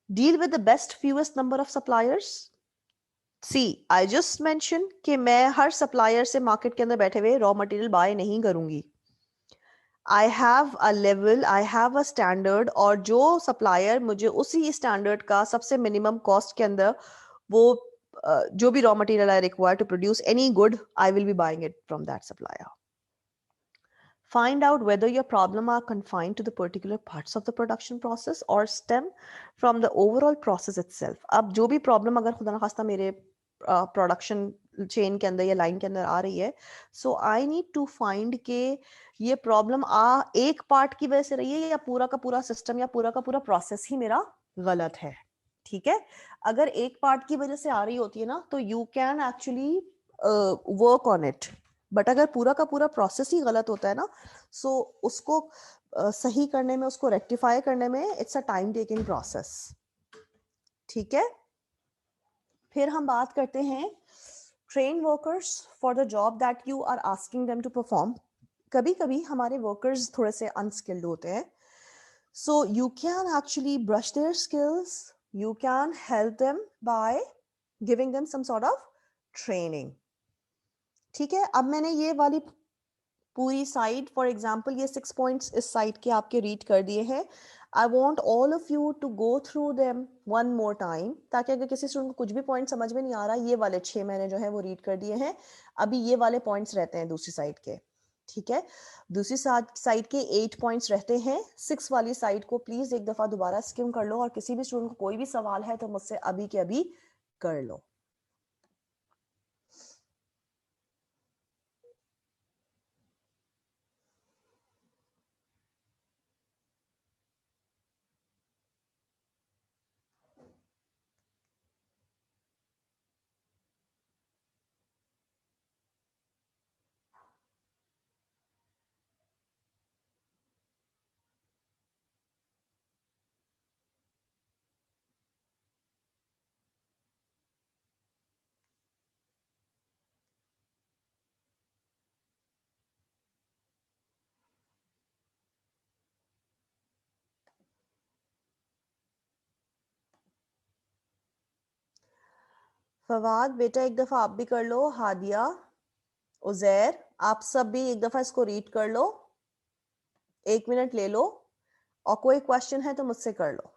Deal with the best fewest number of suppliers. See I just mention कि मैं हर सप्लायर से मार्केट के अंदर बैठे हुए रॉ मटेरियल बाय नहीं करूंगी। I have a level, I have a standard, और जो सप्लायर मुझे उसी स्टैंडर्ड का सबसे मिनिमम कॉस्ट के अंदर वो जो भी raw material I require to produce any good, I will be buying it from that supplier. Find out whether your problem are confined to the particular parts of the production process or stem from the overall process itself. अब जो भी problem अगर खुदा ना खास्ता मेरे production chain के अंदर या लाइन के अंदर आ रही है, सो आई नीड टू फाइंड के ये प्रॉब्लम एक पार्ट की वजह से रही है या पूरा का पूरा सिस्टम या पूरा का पूरा प्रोसेस ही मेरा गलत है, ठीक है। अगर एक पार्ट की वजह से आ रही होती है ना तो you can actually work on it, but अगर पूरा का पूरा प्रोसेस ही गलत होता है ना, सो उसको सही करने में, उसको रेक्टिफाई करने में it's a time taking process, ठीक है। फिर हम बात करते हैं train workers for the job that you are asking them to perform. कभी कभी हमारे वर्कर्स थोड़े से अनस्किल्ड होते हैं, so you can actually brush their skills, you can help them by giving them some sort of training, ठीक है। अब मैंने ये वाली पूरी साइड, फॉर एग्जाम्पल ये 6 पॉइंट्स इस साइड के आपके रीड कर दिए हैं। I want all of you to go through them one more time, ताकि अगर किसी स्टूडेंट को कुछ भी पॉइंट समझ में नहीं आ रहा, ये वाले 6 मैंने जो है वो रीड कर दिए हैं, अभी ये वाले पॉइंट्स रहते हैं दूसरी साइड के, ठीक है। दूसरी साइड के 8 पॉइंट्स रहते हैं, 6 वाली साइड को प्लीज एक दफा दोबारा स्किम कर लो, और किसी भी स्टूडेंट को कोई भी सवाल है तो मुझसे अभी के अभी कर लो। फवाद बेटा एक दफा आप भी कर लो, हादिया, उजैर, आप सब भी एक दफा इसको रीड कर लो, 1 मिनट ले लो, और कोई क्वेश्चन है तो मुझसे कर लो।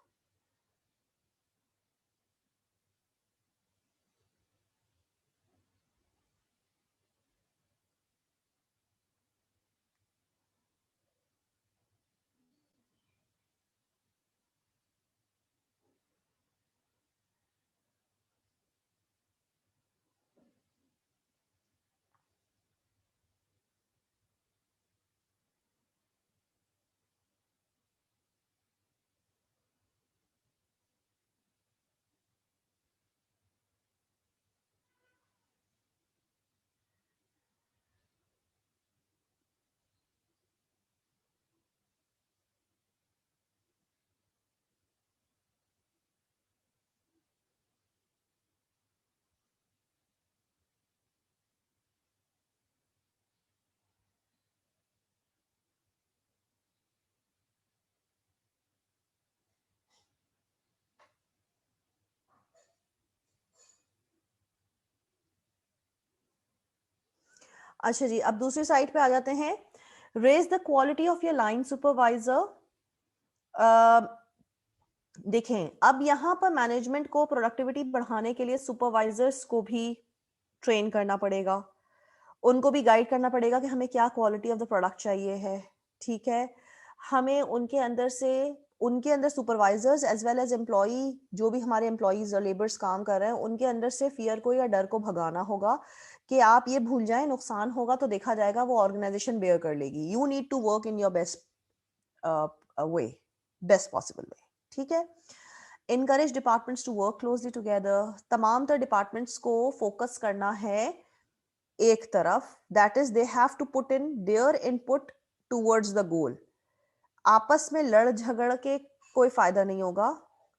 अच्छा जी, अब दूसरी साइड पे आ जाते हैं। Raise the quality of your line supervisor. देखें, अब यहाँ पर मैनेजमेंट को प्रोडक्टिविटी बढ़ाने के लिए सुपरवाइजर्स को भी ट्रेन करना पड़ेगा, उनको भी गाइड करना पड़ेगा कि हमें क्या क्वालिटी ऑफ द प्रोडक्ट चाहिए है। ठीक है, हमें उनके अंदर supervisors as well as employee, जो भी हमारे एम्प्लॉयज और लेबर्स काम कर रहे हैं, उनके अंदर से फियर को या डर को भगाना होगा कि आप ये भूल जाएं, नुकसान होगा तो देखा जाएगा, वो ऑर्गेनाइजेशन बेयर कर लेगी। You need to work in your best way, best possible way. ठीक है, encourage departments to work closely together. तमाम तर डिपार्टमेंट्स को फोकस करना है एक तरफ, that is they have to put in their input towards the goal. आपस में लड़ झगड़ के कोई फायदा नहीं होगा।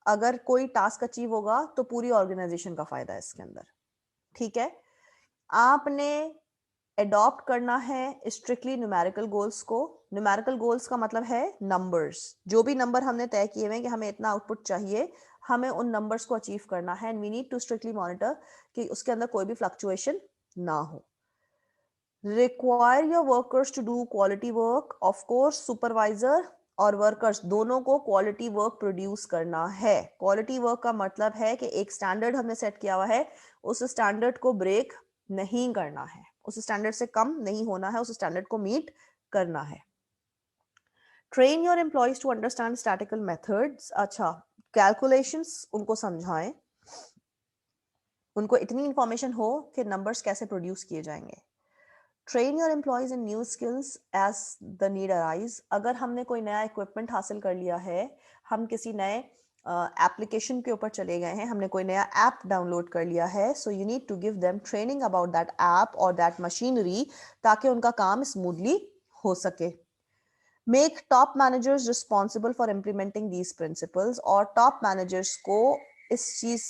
अगर कोई टास्क अचीव होगा तो पूरी ऑर्गेनाइजेशन का फायदा है इसके अंदर। ठीक है, आपने अडॉप्ट करना है स्ट्रिक्टली न्यूमेरिकल गोल्स को। न्यूमेरिकल गोल्स का मतलब है नंबर्स, जो भी नंबर हमने तय किए हुए हैं कि हमें इतना आउटपुट चाहिए, हमें उन नंबर्स को अचीव करना है। And we need to strictly monitor कि उसके अंदर कोई भी फ्लक्चुएशन ना हो। require your workers to do quality work, of course supervisor और वर्कर्स दोनों को क्वालिटी वर्क प्रोड्यूस करना है। क्वालिटी वर्क का मतलब है कि एक स्टैंडर्ड हमने सेट किया हुआ है, उस स्टैंडर्ड को ब्रेक नहीं करना है, उस स्टैंडर्ड से कम नहीं होना है, उस स्टैंडर्ड को मीट करना है। Train your employees to understand statical methods. अच्छा, कैलकुलेशंस उनको समझाएं, उनको इतनी इंफॉर्मेशन हो कि नंबर्स कैसे प्रोड्यूस किए जाएंगे। Train your employees in new skills as the need arise. अगर हमने कोई नया इक्विपमेंट हासिल कर लिया है, हम किसी नए एप्लीकेशन के ऊपर चले गए हैं, हमने कोई नया ऐप डाउनलोड कर लिया है, so you need to give them training about that app और दैट मशीनरी, ताकि उनका काम स्मूथली हो सके। Make top managers responsible for implementing these principles. और टॉप मैनेजर्स को इस चीज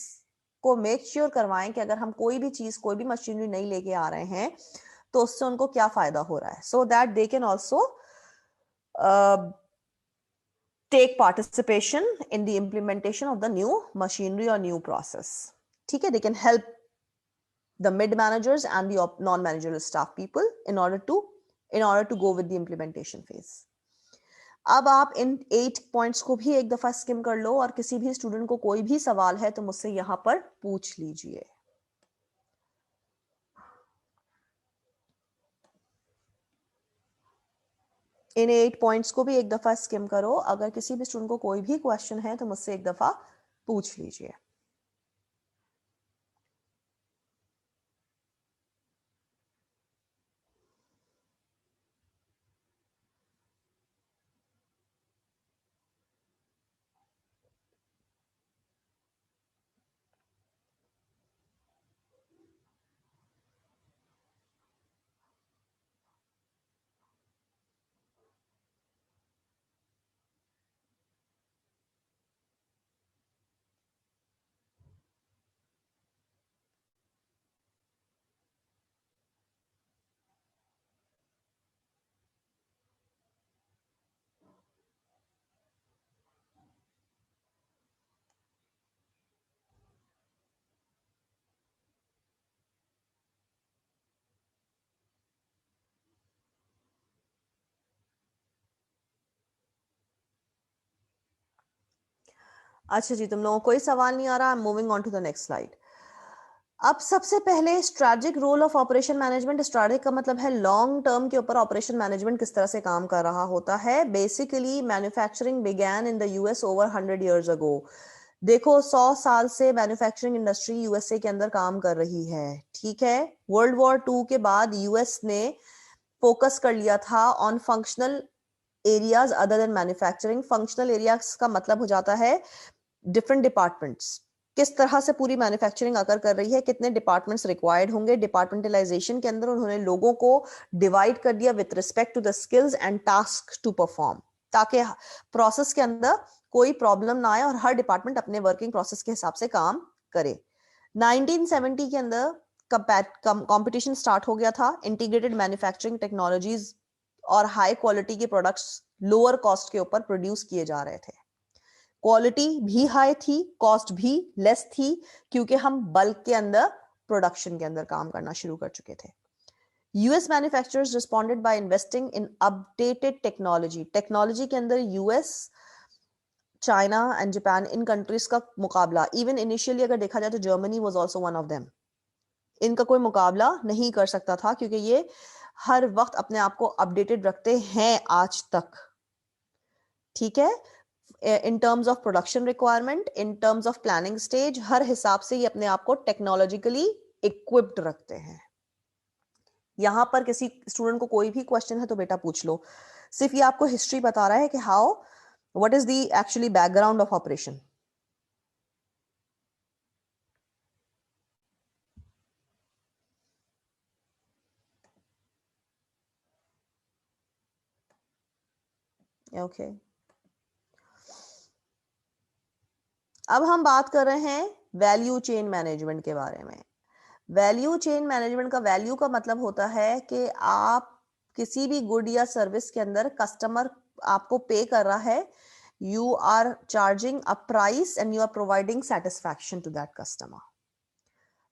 को मेक श्योर करवाएं कि अगर हम कोई भी चीज, कोई भी मशीनरी नहीं लेके आ रहे हैं तो उससे उनको क्या फायदा हो रहा है, so that they can also take participation in the implementation of the new machinery और न्यू प्रोसेस। ठीक है, they can help the mid managers and the non managerial staff people in order to go with the implementation phase. अब आप इन 8 points को भी एक दफा scheme कर लो, और किसी भी स्टूडेंट को कोई भी सवाल है तो मुझसे यहां पर पूछ लीजिए। इन 8 पॉइंट्स को भी एक दफा स्किम करो, अगर किसी भी स्टूडेंट को कोई भी क्वेश्चन है तो मुझसे एक दफा पूछ लीजिए। अच्छा जी, तुम लोगों को कोई सवाल नहीं आ रहा, I am moving on to the next slide. अब सबसे पहले strategic role of operation management. Strategic का मतलब है लॉन्ग टर्म के ऊपर ऑपरेशन मैनेजमेंट किस तरह से काम कर रहा होता है। Basically manufacturing began in the US over 100 years ago। देखो 100 साल से मैन्युफैक्चरिंग इंडस्ट्री यूएसए के अंदर काम कर रही है, ठीक है। वर्ल्ड वॉर 2 के बाद यूएस ने फोकस कर लिया था on functional areas other than manufacturing. Functional areas का मतलब हो जाता है डिफरेंट डिपार्टमेंट्स, किस तरह से पूरी मैन्युफैक्चरिंग अगर कर रही है, कितने डिपार्टमेंट्स रिक्वायर्ड होंगे। डिपार्टमेंटलाइजेशन के अंदर उन्होंने लोगों को डिवाइड कर दिया with respect to the skills and task to perform, ताकि प्रोसेस के अंदर कोई प्रॉब्लम ना आए और हर डिपार्टमेंट अपने वर्किंग प्रोसेस के हिसाब से काम करे। 1970 के अंदर कंपटीशन स्टार्ट हो गया था। इंटीग्रेटेड मैन्युफैक्चरिंग टेक्नोलॉजीज और हाई क्वालिटी के प्रोडक्ट्स लोअर कॉस्ट के ऊपर प्रोड्यूस किए जा रहे थे। क्वालिटी भी हाई थी, कॉस्ट भी लेस थी, क्योंकि हम बल्क के अंदर प्रोडक्शन के अंदर काम करना शुरू कर चुके थे। US manufacturers responded by investing in updated technology. Technology के अंदर US, China and Japan, in countries का मुकाबला, इवन इनिशियली अगर देखा जाए तो Germany was also one of them, इनका कोई मुकाबला नहीं कर सकता था, क्योंकि ये हर वक्त अपने आप को अपडेटेड रखते हैं आज तक, ठीक है। In terms of production requirement, in terms of planning stage, हर हिसाब से ये अपने आप को टेक्नोलॉजिकली इक्विप्ड रखते हैं। यहां पर किसी स्टूडेंट को कोई भी क्वेश्चन है तो बेटा पूछ लो। सिर्फ ये आपको हिस्ट्री बता रहा है कि how, what is the actually background of operation. Okay, अब हम बात कर रहे हैं वैल्यू चेन मैनेजमेंट के बारे में। वैल्यू चेन मैनेजमेंट का वैल्यू का मतलब होता है कि आप किसी भी गुड या सर्विस के अंदर कस्टमर आपको पे कर रहा है, you are charging a price and you are providing satisfaction to that customer.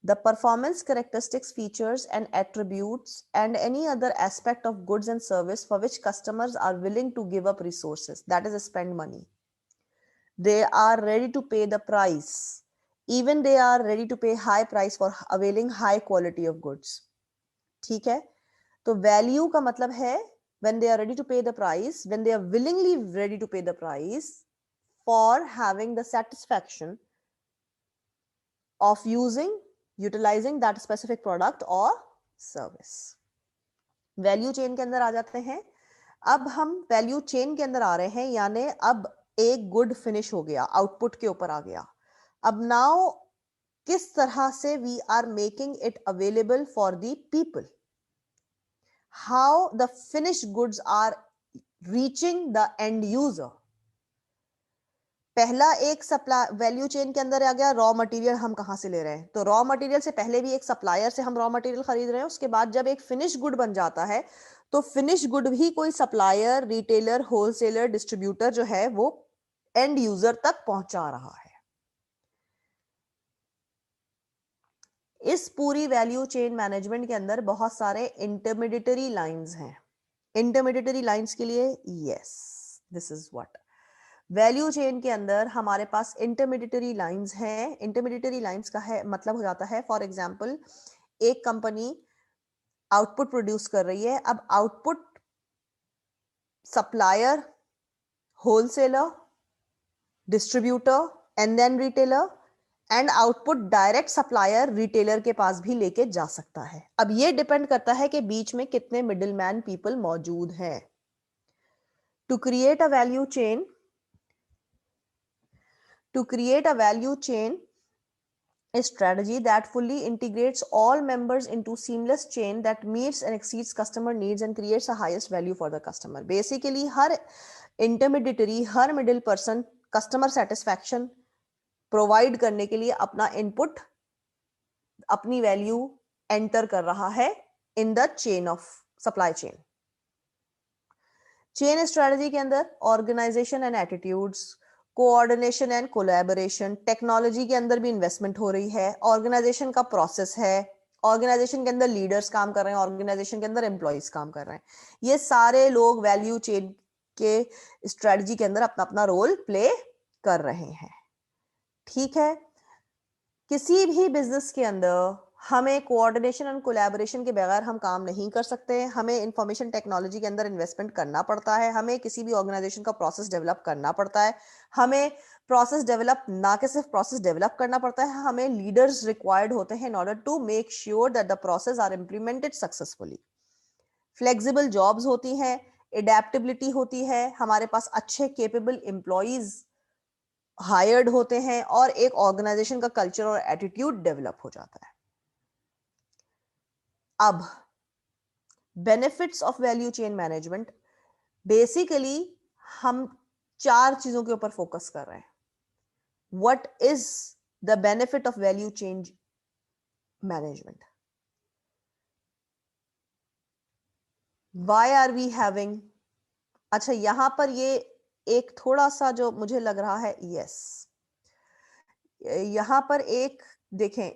The performance characteristics, features and attributes and any other aspect of goods and service for which customers are willing to give up resources, that is spend money. They are ready to pay the price. Even they are ready to pay high price for availing high quality of goods. ठीक है, तो value का मतलब है when they are ready to pay the price, when they are willingly ready to pay the price for having the satisfaction of utilizing that specific product or service. Value chain के अंदर आ जाते हैं। अब हम value chain के अंदर आ रहे हैं, यानी अब एक गुड फिनिश हो गया, आउटपुट के ऊपर आ गया। अब नाउ किस तरह से we are making it available for the people, how the finished goods are reaching the end user. पहला एक सप्लाई वैल्यू चेन के अंदर आ गया, रॉ मटेरियल हम कहां से ले रहे हैं, तो रॉ मटेरियल से पहले भी एक सप्लायर से हम रॉ मटेरियल खरीद रहे हैं। उसके बाद जब एक फिनिश गुड बन जाता है तो फिनिश गुड भी कोई सप्लायर, रिटेलर, होलसेलर, डिस्ट्रीब्यूटर जो है वो एंड यूजर तक पहुंचा रहा है। इस पूरी वैल्यू चेन मैनेजमेंट के अंदर बहुत सारे इंटरमीडिएटरी लाइंस हैं। इंटरमीडिएटरी लाइंस के लिए yes, this is what value chain के अंदर हमारे पास इंटरमीडिएटरी लाइंस हैं। इंटरमीडिएटरी लाइंस का है मतलब हो जाता है, फॉर एग्जांपल एक कंपनी आउटपुट प्रोड्यूस कर रही है। अब output supplier, wholesaler, distributor and then retailer, and output direct supplier, retailer के पास भी लेके जा सकता है। अब ये डिपेंड करता है कि बीच में कितने मिडिल मैन पीपल मौजूद हैं। To create a value chain, to create a value chain, a strategy that fully integrates all members into seamless chain that meets and exceeds customer needs and creates the highest value for the customer. Basically her intermediary, her middle person customer satisfaction provide करने के लिए अपना input, अपनी value enter कर रहा है in the chain of supply chain. Chain strategy के अंदर organisation and attitudes, coordination and collaboration, technology के अंदर भी इन्वेस्टमेंट हो रही है, ऑर्गेनाइजेशन का प्रोसेस है, ऑर्गेनाइजेशन के अंदर लीडर्स काम कर रहे हैं, ऑर्गेनाइजेशन के अंदर एम्प्लॉइज काम कर रहे हैं। ये सारे लोग वैल्यू चेन के स्ट्रेटजी के अंदर अपना अपना रोल प्ले कर रहे हैं। ठीक है, किसी भी बिजनेस के अंदर हमें कोऑर्डिनेशन एंड कोलैबोरेशन के बगैर हम काम नहीं कर सकते। हमें इंफॉर्मेशन टेक्नोलॉजी के अंदर इन्वेस्टमेंट करना पड़ता है, हमें किसी भी ऑर्गेनाइजेशन का प्रोसेस डेवलप करना पड़ता है, हमें प्रोसेस डेवलप ना कि सिर्फ प्रोसेस डेवलप करना पड़ता है, हमें लीडर्स रिक्वायर्ड होते हैं in order to make sure that the process are implemented successfully. Flexible jobs होती हैं, एडेप्टेबिलिटी होती है, हमारे पास अच्छे केपेबल एम्प्लॉइज हायर्ड होते हैं और एक ऑर्गेनाइजेशन का कल्चर और एटीट्यूड डेवलप हो जाता है। अब benefits of value chain management, basically हम 4 चीजों के ऊपर फोकस कर रहे हैं। What is the benefit of value chain management, why are we having, अच्छा यहां पर ये एक थोड़ा सा जो मुझे लग रहा है, यस यहां पर एक देखें,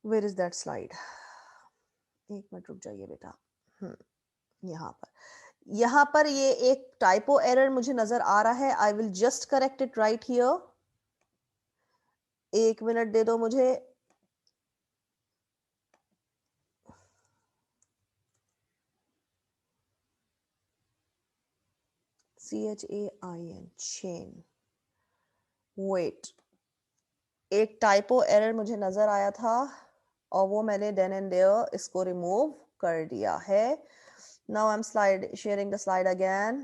वेयर इज दैट स्लाइड, एक मिनट रुक जाइए बेटा। यहां पर ये एक टाइपो एरर मुझे नजर आ रहा है, I will just correct it right here, एक मिनट दे दो मुझे। CHAIN चेन, वेट, एक टाइपो एरर मुझे नजर आया था और वो मैंने देन एंड देयर इसको रिमूव कर दिया है। Now I am sharing the slide again.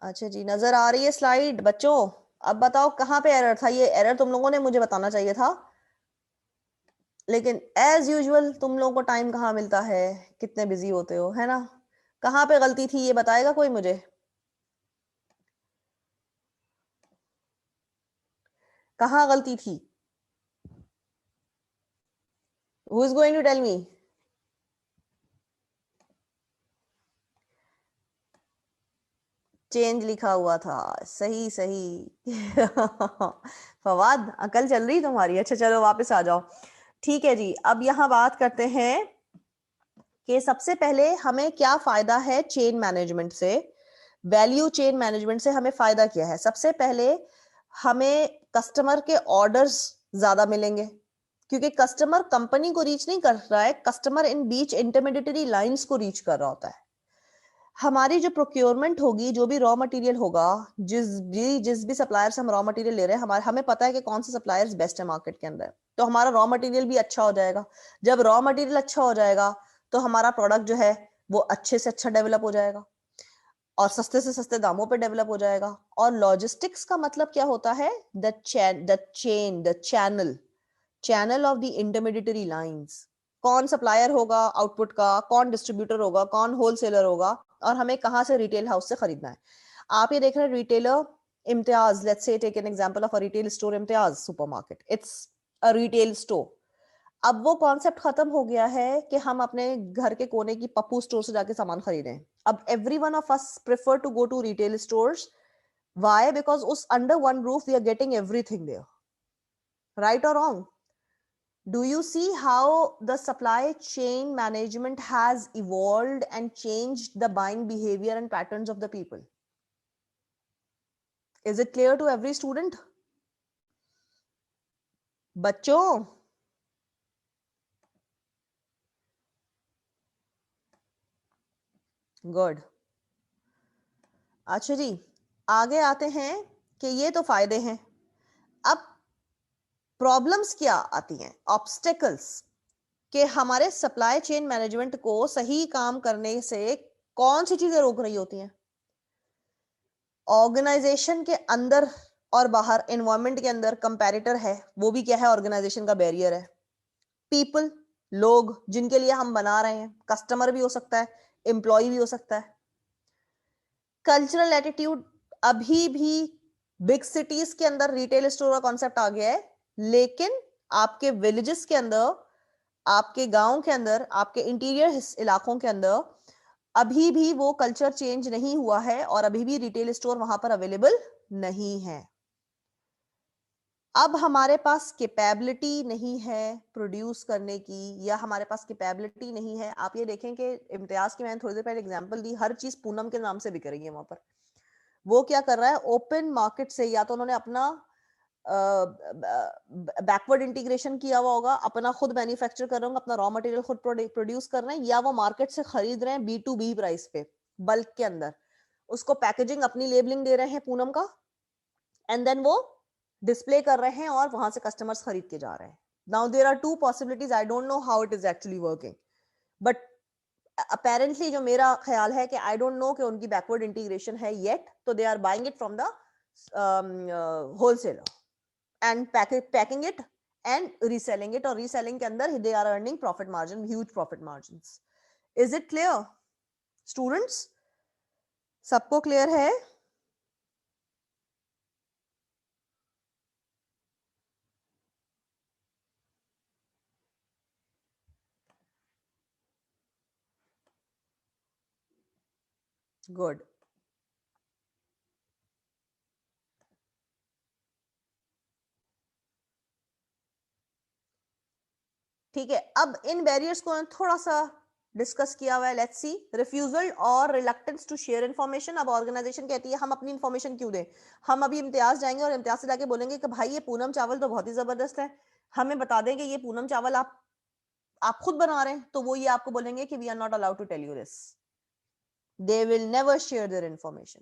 अच्छा जी, नजर आ रही है स्लाइड बच्चों? अब बताओ कहां पे एरर था? ये एरर तुम लोगों ने मुझे बताना चाहिए था, लेकिन एज यूजुअल तुम लोगों को टाइम कहाँ मिलता है, कितने बिजी होते हो, है ना? कहां पे गलती थी ये बताएगा कोई मुझे? कहां गलती थी? Who is going to tell me? Change लिखा हुआ था, सही सही। फवाद अकल चल रही तुम्हारी, अच्छा चलो वापस आ जाओ। ठीक है जी, अब यहां बात करते हैं कि सबसे पहले हमें क्या फायदा है चेन मैनेजमेंट से, वैल्यू चेन मैनेजमेंट से हमें फायदा क्या है। सबसे पहले हमें कस्टमर के ऑर्डर्स ज्यादा मिलेंगे, क्योंकि कस्टमर कंपनी को रीच नहीं कर रहा है, customer in beach intermediary lines को रीच कर रहा होता है। हमारी जो प्रोक्योरमेंट होगी, जो भी रॉ मटेरियल होगा, जिस भी सप्लायर से हम रॉ मटेरियल ले रहे हैं, हमें पता है कि कौन से सप्लायर्स बेस्ट है मार्केट के अंदर, तो हमारा रॉ मटेरियल भी अच्छा हो जाएगा। जब रॉ मटेरियल अच्छा हो जाएगा तो हमारा प्रोडक्ट जो है वो अच्छे से अच्छा डेवलप हो जाएगा और सस्ते से सस्ते दामों पे डेवलप हो जाएगा। और लॉजिस्टिक्स का मतलब क्या होता है? The channel of the intermediary lines. कौन सप्लायर होगा आउटपुट का, कौन डिस्ट्रीब्यूटर होगा, कौन होलसेलर होगा, और हमें कहां से रिटेल हाउस से खरीदना है। आप ये देख रहे हैं retailer Imtiaz, let's say take an example of a retail store Imtiaz supermarket, it's a retail store. अब वो कॉन्सेप्ट खत्म हो गया है कि हम अपने घर के कोने की पप्पू स्टोर से जाके सामान खरीदें। अब every one of us prefer to go to retail stores. Why? Because उस under one roof we are getting everything there, right or wrong? Do you see how the supply chain management has evolved and changed the buying behavior and patterns of the people? Is it clear to every student? बच्चों, good. अच्छा जी, आगे आते हैं कि ये तो फायदे हैं। अब प्रॉब्लम्स क्या आती हैं, ऑब्स्टेकल्स, कि हमारे सप्लाई चेन मैनेजमेंट को सही काम करने से कौन सी चीजें रोक रही होती हैं? ऑर्गेनाइजेशन के अंदर और बाहर, एनवायरमेंट के अंदर कंपैरेटर है, वो भी क्या है? ऑर्गेनाइजेशन का बैरियर है। पीपल, लोग जिनके लिए हम बना रहे हैं, कस्टमर भी हो सकता है, एम्प्लॉय भी हो सकता है। कल्चरल एटीट्यूड, अभी भी बिग सिटीज के अंदर रिटेल स्टोर का कॉन्सेप्ट आ गया है, लेकिन आपके विलेजेस के अंदर, आपके गांव के अंदर, आपके इंटीरियर इलाकों के अंदर अभी भी वो कल्चर चेंज नहीं हुआ है और अभी भी रिटेल स्टोर वहां पर अवेलेबल नहीं है। अब हमारे पास कैपेबिलिटी नहीं है प्रोड्यूस करने की, या हमारे पास कैपेबिलिटी नहीं है। आप ये देखें कि इम्तियाज की मैंने थोड़ी देर पहले एग्जांपल दी, हर चीज पूनम के नाम से बिक रही है वहां पर। वो क्या कर रहा है, ओपन मार्केट से या तो उन्होंने अपना बैकवर्ड इंटीग्रेशन किया हुआ होगा, अपना खुद मैन्युफैक्चर कर रहे होंगे, अपना रॉ मटेरियल खुद प्रोड्यूस कर रहे हैं, या वो मार्केट से खरीद रहे हैं B2B प्राइस पे बल्क के अंदर, उसको पैकेजिंग अपनी लेबलिंग दे रहे हैं पूनम का, एंड देन वो डिस्प्ले कर रहे हैं और वहां से कस्टमर्स खरीद के जा रहे हैं. Now there are two possibilities, I don't know how it is actually working, but apparently जो मेरा ख्याल है कि आई डोंट नो कि उनकी बैकवर्ड इंटीग्रेशन है येट, तो they are buying it from the wholesaler and packing it and reselling it, और reselling के अंदर they are earning profit margin, huge profit margins. Is it clear students? सबको clear है? Good. ठीक है, अब इन बैरियर्स को थोड़ा सा डिस्कस किया हुआ है. लेट्स सी, रिफ्यूजल और रिलक्टेंस टू शेयर इन्फॉर्मेशन. अब ऑर्गेनाइजेशन कहती है हम अपनी इन्फॉर्मेशन क्यों दें, हम अभी इम्तियाज जाएंगे और इम्तियाज से जाके बोलेंगे कि भाई ये पूनम चावल तो बहुत ही जबरदस्त है, हमें बता दें कि ये पूनम चावल आप खुद बना रहे हैं, तो वो ये आपको बोलेंगे कि we are not allowed to tell you this. They will never share their information.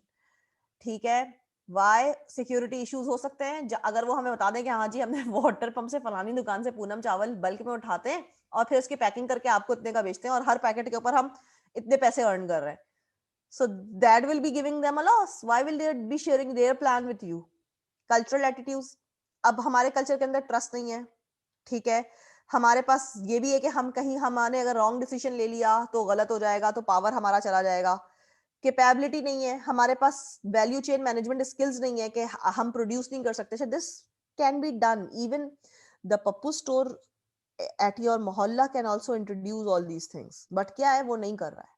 ठीक है, वाई, सिक्योरिटी इश्यूज हो सकते हैं. अगर वो हमें बता दें कि हाँ जी हमने वाटर पंप से फलानी दुकान से पूनम चावल बल्क में उठाते हैं और फिर उसकी पैकिंग करके आपको इतने का बेचते हैं और हर पैकेट के ऊपर हम इतने पैसे अर्न कर रहे हैं, so that will be giving them a loss. Why will they be sharing their plan with you? Cultural attitudes. अब हमारे कल्चर के अंदर ट्रस्ट नहीं है. ठीक है, हमारे पास ये भी है कि हम कहीं हमने अगर रॉन्ग डिसीजन ले लिया तो गलत हो जाएगा, तो पावर हमारा चला जाएगा. कैपेबिलिटी नहीं है हमारे पास, वैल्यू चेन मैनेजमेंट स्किल्स नहीं है कि हम प्रोड्यूस नहीं कर सकते. This can be done. Even the Pappu store at your mohalla can also introduce all these things, but क्या है वो नहीं कर रहा है,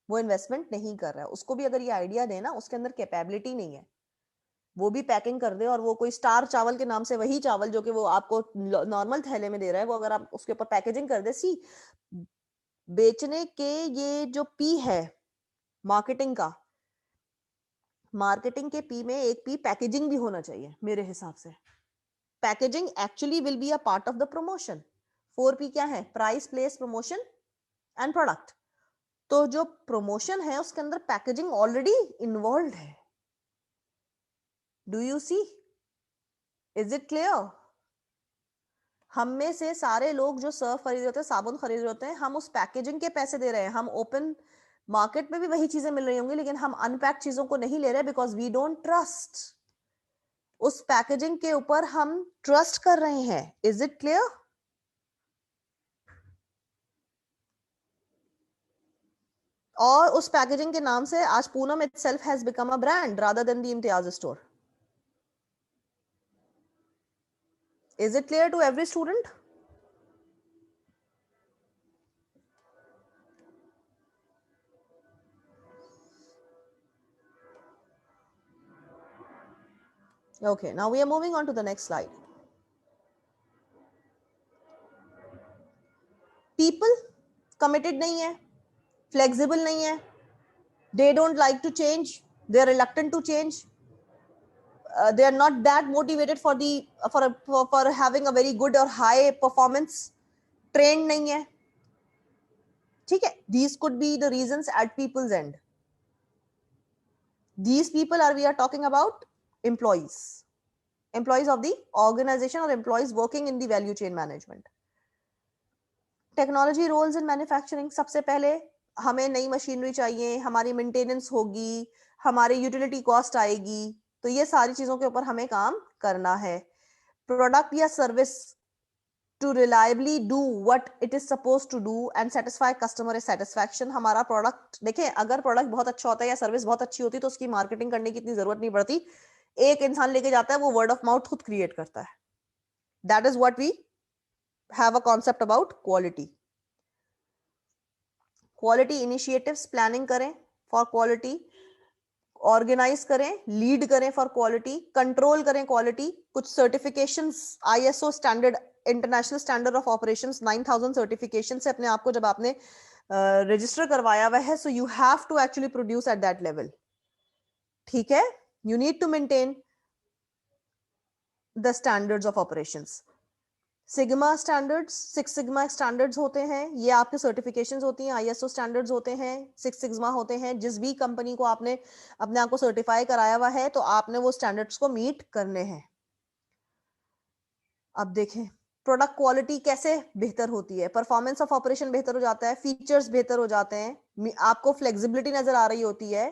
वो इन्वेस्टमेंट नहीं कर रहा है. उसको भी अगर ये आइडिया देना, उसके अंदर कैपेबिलिटी नहीं है, वो भी पैकिंग कर दे और वो कोई स्टार चावल के नाम से वही चावल जो कि वो आपको नॉर्मल थैले में दे रहा है, वो अगर आप उसके ऊपर पैकेजिंग कर दे. सी, बेचने के ये जो पी है मार्केटिंग का, मार्केटिंग के पी में एक पी पैकेजिंग भी होना चाहिए मेरे हिसाब से. Packaging actually will be a part of the promotion. 4P क्या है, price, place, promotion and product. तो जो प्रमोशन है उसके अंदर पैकेजिंग ऑलरेडी इन्वॉल्व है. Do you see, is it clear? हम में से सारे लोग जो सर्फ खरीद रहे होते हैं, साबुन खरीद रहे होते हैं, हम उस पैकेजिंग के पैसे दे रहे हैं. हम ओपन मार्केट में भी वही चीजें मिल रही होंगी, लेकिन हम अनपैक चीजों को नहीं ले रहे बिकॉज वी डोंट ट्रस्ट. उस पैकेजिंग के ऊपर हम ट्रस्ट कर रहे हैं. Is it clear? और उस पैकेजिंग के नाम से आज Poonam itself has become a brand rather than the Imtiaz store. Is it clear to every student? Okay, now we are moving on to the next slide. People committed नहीं है, flexible नहीं है, they don't like to change, they are reluctant to change, they are not that motivated for having a very good or high performance, trained नहीं है. ठीक है, these could be the reasons at people's end. These people we are talking about employees of the organization or employees working in the value chain management. Technology roles in manufacturing. सबसे पहले हमें नई machinery चाहिए, हमारी maintenance होगी, हमारी utility cost आएगी, तो ये सारी चीजों के ऊपर हमें काम करना है. प्रोडक्ट या service to reliably do what it is suppose to do and satisfy customer satisfaction. हमारा प्रोडक्ट देखें, अगर प्रोडक्ट बहुत अच्छा होता है या सर्विस बहुत अच्छी होती है तो उसकी मार्केटिंग करने की इतनी जरूरत नहीं पड़ती. एक इंसान लेके जाता है, वो वर्ड ऑफ माउथ खुद क्रिएट करता है. That is what we have a concept about quality. Quality initiatives planning करें for quality, organize करें, lead करें for quality, control करें quality. कुछ certifications, ISO standard, international standard of operations 9000 certifications से अपने आप को जब आपने register करवाया हुआ है, so you have to actually produce at that level. ठीक है, you need to maintain the standards of operations. Sigma standards, six sigma standards होते हैं, ये आपके सर्टिफिकेशंस होती हैं, आईएसओ स्टैंडर्ड्स होते हैं, सिक्स सिग्मा होते हैं। जिस भी कंपनी को आपने अपने आप को सर्टिफाई कराया हुआ है तो आपने वो स्टैंडर्ड्स को मीट करने हैं। अब देखें प्रोडक्ट क्वालिटी कैसे बेहतर होती है, परफॉर्मेंस ऑफ ऑपरेशन बेहतर हो जाता है, फीचर्स बेहतर हो जाते हैं, आपको फ्लेक्सिबिलिटी नजर आ रही होती है,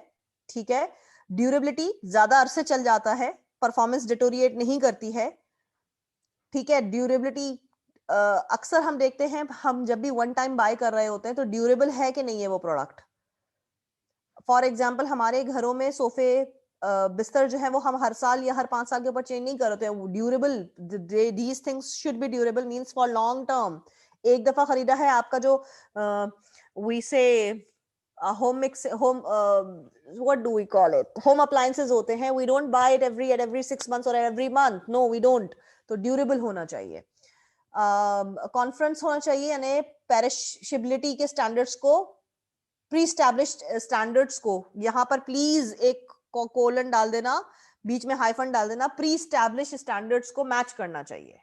ठीक है, ड्यूरेबिलिटी ज्यादा अरसे चल जाता है, परफॉर्मेंस डिटोरिएट नहीं करती है, ठीक है, ड्यूरेबिलिटी अक्सर हम देखते हैं हम जब भी वन टाइम बाय कर रहे होते हैं तो ड्यूरेबल है कि नहीं है वो प्रोडक्ट। फॉर एग्जाम्पल हमारे घरों में सोफे बिस्तर जो है वो हम हर साल या हर 5 साल के ऊपर चेंज नहीं करते हैं। Durable, these things should be durable, means for long term. एक दफा खरीदा है आपका जो we say home mix home what do we call it, home appliances होते हैं, we don't buy it every 6 months or every month, no we don't. तो durable होना चाहिए, कॉन्फ्रेंस होना चाहिए, यानी पेरिशेबिलिटी के स्टैंडर्ड्स को, प्री स्टैब्लिश्ड स्टैंडर्ड्स को, यहां पर प्लीज एक कोलन डाल देना, बीच में हाइफन डाल देना, प्री स्टैब्लिश्ड स्टैंडर्ड्स को मैच करना चाहिए,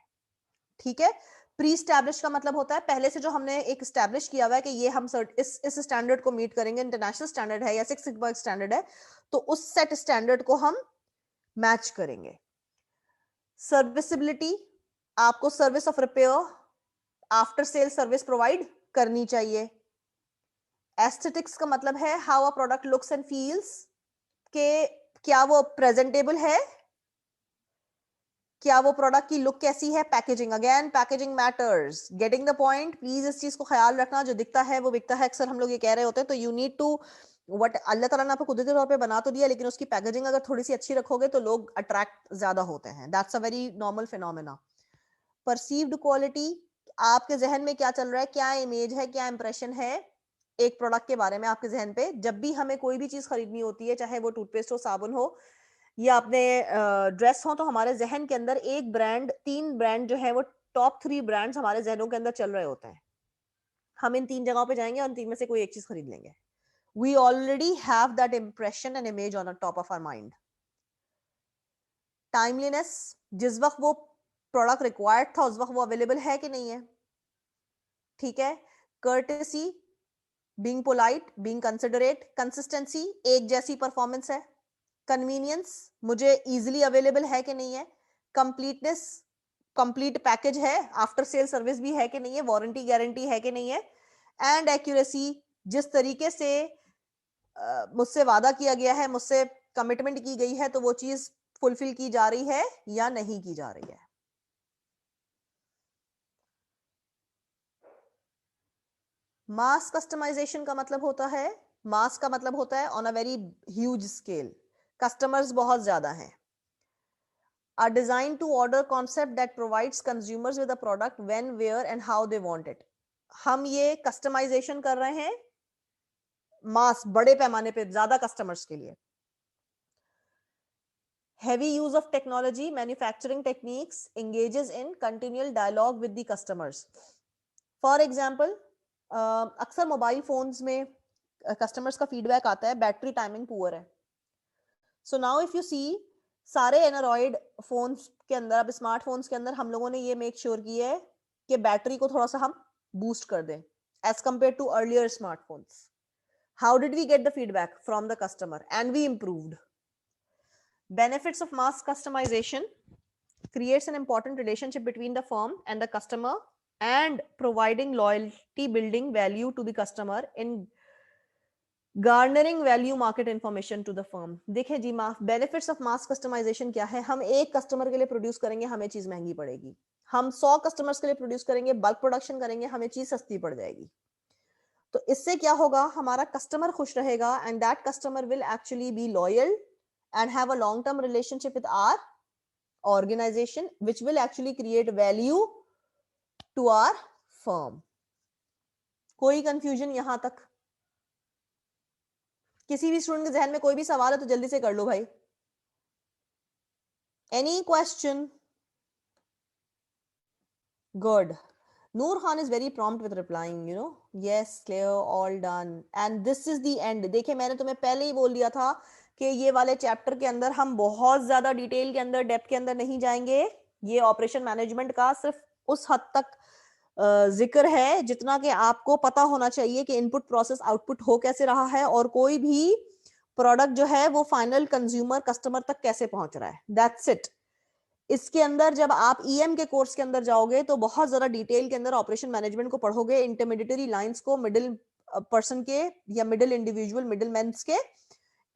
ठीक है। प्री स्टैब्लिश का मतलब होता है पहले से जो हमने एक स्टैब्लिश किया हुआ है कि ये हम इस स्टैंडर्ड को मीट करेंगे, इंटरनेशनल स्टैंडर्ड है या सिक्स सिग्मा स्टैंडर्ड है, तो उस सेट स्टैंडर्ड को हम मैच करेंगे। सर्विसिबिलिटी, आपको service of repair, after sale service provide करनी चाहिए। एस्थेटिक्स का मतलब है how a product looks and feels, के क्या वो प्रेजेंटेबल है, क्या वो प्रोडक्ट की लुक कैसी है। Packaging, again packaging matters, getting the point, please इस चीज को ख्याल रखना, जो दिखता है वो बिकता है, अक्सर हम लोग ये कह रहे होते हैं। तो यू नीड टू वट अल्लाह ताला ने आपको कुदरती तौर पे बना तो दिया, लेकिन उसकी पैकेजिंग अगर थोड़ी सी अच्छी रखोगे तो लोग अट्रैक्ट ज्यादा होते हैं, that's a very normal phenomena. Perceived quality, आपके जहन में क्या चल रहा है, क्या इमेज है, क्या इंप्रेशन है एक प्रोडक्ट के बारे में आपके जहन पे। जब भी हमें कोई भी चीज खरीदनी होती है, चाहे वो टूथपेस्ट हो, साबुन हो या अपने ड्रेस हो, तो हमारे जहन के अंदर एक ब्रांड, 3 ब्रांड जो है वो टॉप 3 ब्रांड्स हमारे जहनों के अंदर चल रहे होते हैं। हम इन 3 जगहों पे जाएंगे और इन 3 में से कोई एक चीज खरीद लेंगे। We already have that impression and image on top of our mind. Timeliness, जिस वक्त वो प्रोडक्ट रिक्वायर्ड था उस वक्त वो अवेलेबल है कि नहीं है, ठीक है। Courtesy, being polite, being considerate. Consistency, एक जैसी परफॉर्मेंस है। कन्वीनियंस, मुझे इजीली अवेलेबल है कि नहीं है। कंप्लीटनेस, कंप्लीट पैकेज है, आफ्टर सेल सर्विस भी है कि नहीं है, वारंटी गारंटी है कि नहीं है। एंड एक्यूरेसी, जिस तरीके से मुझसे वादा किया गया है, मुझसे कमिटमेंट की गई है, तो वो चीज फुलफिल की जा रही है या नहीं की जा रही है। मास कस्टमाइजेशन का मतलब होता है, मास का मतलब होता है on a very huge scale, customers बहुत ज्यादा हैं। A design to order concept that provides consumers with a product when, where and how they want it. हम ये कस्टमाइजेशन कर रहे हैं मास, बड़े पैमाने पे ज्यादा कस्टमर्स के लिए। Heavy use of technology, manufacturing techniques engages in continual dialogue with the customers. For example, अक्सर मोबाइल फोन्स में कस्टमर्स का फीडबैक आता है बैटरी टाइमिंग पुअर है। So now if you see, सारे एंड्रॉइड फोन्स के अंदर, अब स्मार्टफोन्स के अंदर हम लोगों ने ये मेक श्योर किया है कि बैटरी को थोड़ा सा हम बूस्ट कर दें as compare to earlier smartphones. How did we get the feedback from the customer and we improved. Benefits of mass customisation creates an important relationship between the firm and the customer and providing loyalty, building value to the customer in garnering value market information to the firm. देखिए जी, benefits of mass customisation क्या है। हम एक customer के लिए produce करेंगे, हमें चीज महंगी पड़ेगी। हम 100 कस्टमर्स के लिए प्रोड्यूस करेंगे, बल्क प्रोडक्शन करेंगे, हमें चीज सस्ती पड़ जाएगी। तो इससे क्या होगा, हमारा कस्टमर खुश रहेगा and that customer will actually be loyal and have a long term relationship with our organisation which will actually create value to our firm. कोई कंफ्यूजन यहां तक? किसी भी स्टूडेंट के जहन में कोई भी सवाल है तो जल्दी से कर लो भाई। Any question? Good. Noor Khan is very prompt with replying, you know, yes, clear, all done, and this is the end. देखिए मैंने तुम्हें पहले ही बोल दिया था कि ये वाले चैप्टर के अंदर हम बहुत ज्यादा डिटेल के अंदर, डेप्थ के अंदर नहीं जाएंगे। ये ऑपरेशन मैनेजमेंट का सिर्फ उस हद तक जिक्र है जितना कि आपको पता होना चाहिए कि इनपुट प्रोसेस आउटपुट हो कैसे रहा है और कोई भी प्रोडक्ट जो है वो फाइनल कंज्यूमर कस्टमर तक कैसे पहुंच रहा है। That's it. इसके अंदर जब आप ईएम के कोर्स के अंदर जाओगे तो बहुत ज्यादा डिटेल के अंदर ऑपरेशन मैनेजमेंट को पढ़ोगे, इंटरमीडिएटरी लाइंस को, मिडिल पर्सन के या मिडिल इंडिविजुअल, मिडिल मैन के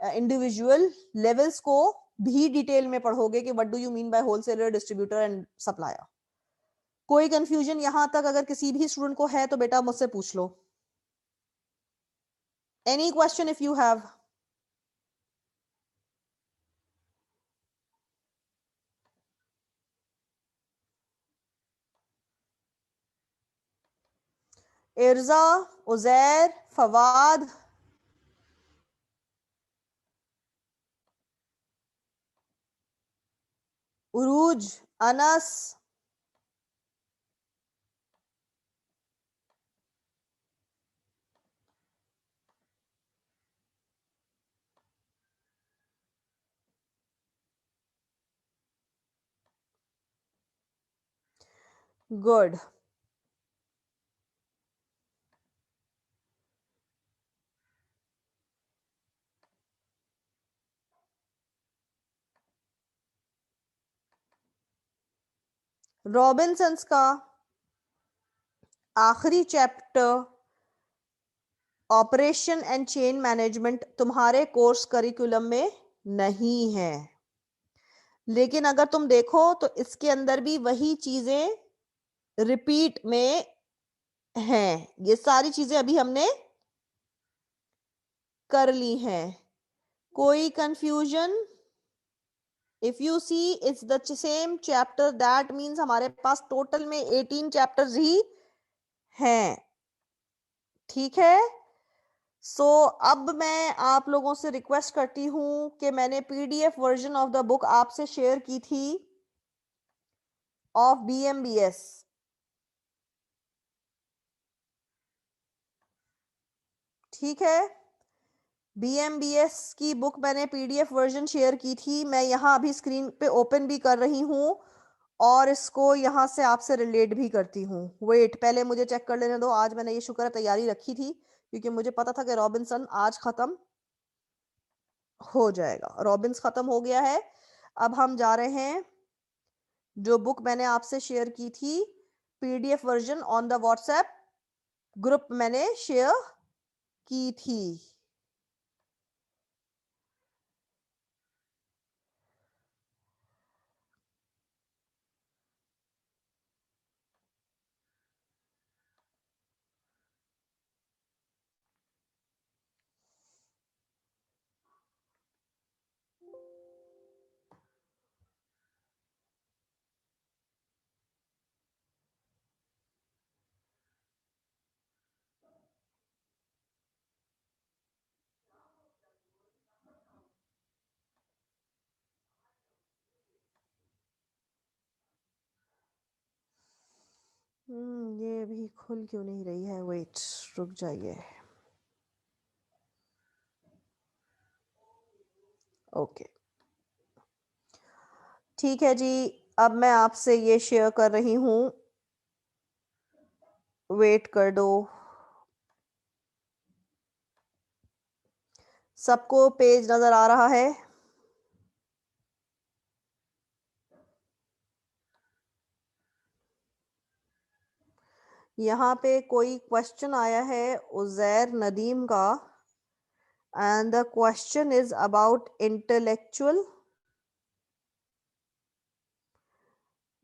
इंडिविजुअल लेवल्स को भी डिटेल में पढ़ोगे कि what do you mean by wholesaler, distributor and supplier. कोई कंफ्यूजन यहां तक अगर किसी भी स्टूडेंट को है तो बेटा मुझसे पूछ लो। Any question if you have. Irza, Uzair, Fawad, Urooj, Anas, good. Robinsons का आखिरी chapter operation and chain management तुम्हारे कोर्स करिकुलम में नहीं है, लेकिन अगर तुम देखो तो इसके अंदर भी वही चीजें रिपीट में हैं। ये सारी चीजें अभी हमने कर ली हैं। कोई confusion? If you see it's the same chapter, that means हमारे पास टोटल में 18 चैप्टर्स ही हैं। ठीक है। सो अब मैं आप लोगों से रिक्वेस्ट करती हूं कि मैंने PDF version of the book आपसे शेयर की थी ऑफ बीएमबीएस। ठीक है। बीएमबीएस की बुक मैंने पीडीएफ वर्जन शेयर की थी, मैं यहां अभी स्क्रीन पे ओपन भी कर रही हूं और इसको यहां से आपसे रिलेट भी करती हूँ। वेट, पहले मुझे चेक कर लेने दो। आज मैंने ये शुक्र तैयारी रखी थी क्योंकि मुझे पता था कि रॉबिन्सन आज खत्म हो जाएगा। रॉबिन्स खत्म हो गया है। अब हम जा रहे हैं, जो बुक मैंने आपसे शेयर की थी PDF version on the WhatsApp group मैंने शेयर की थी। ये भी खुल क्यों नहीं रही है? वेट, रुक जाइए। ओके, ठीक है जी। अब मैं आपसे ये शेयर कर रही हूं, वेट कर दो। सबको पेज नजर आ रहा है? यहाँ पे कोई क्वेश्चन आया है उजैर नदीम का, and the question is about intellectual.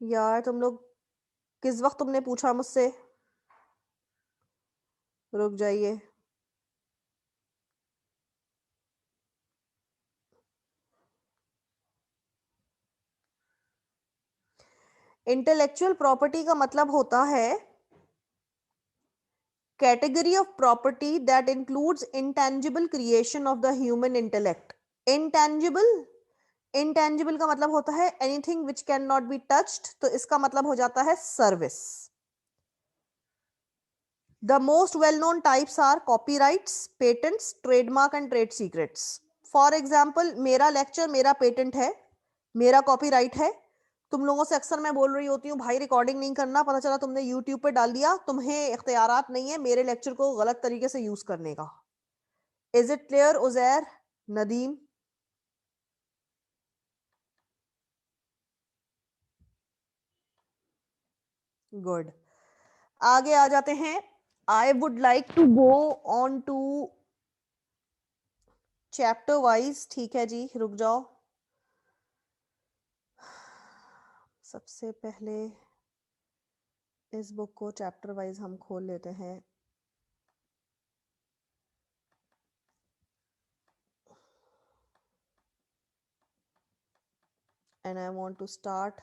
यार तुम लोग किस वक्त तुमने पूछा मुझसे? रुक जाइए। इंटेलेक्चुअल प्रॉपर्टी का मतलब होता है category of property that includes intangible creation of the human intellect. intangible, intangible का मतलब होता है anything which cannot be touched, तो इसका मतलब हो जाता है service. The most well known types are copyrights, patents, trademark and trade secrets. For example मेरा लेक्चर मेरा पेटेंट है, मेरा कॉपीराइट है। तुम लोगों से अक्सर मैं बोल रही होती हूँ भाई रिकॉर्डिंग नहीं करना, पता चला तुमने यूट्यूब पे डाल दिया, तुम्हें इख्तियारात नहीं है मेरे लेक्चर को गलत तरीके से यूज करने का। Is it clear Uzair, Nadeem? Good, आगे आ जाते हैं। I would like to go on to chapter wise. ठीक है जी, रुक जाओ। सबसे पहले इस बुक को चैप्टर वाइज हम खोल लेते हैं। And I want to start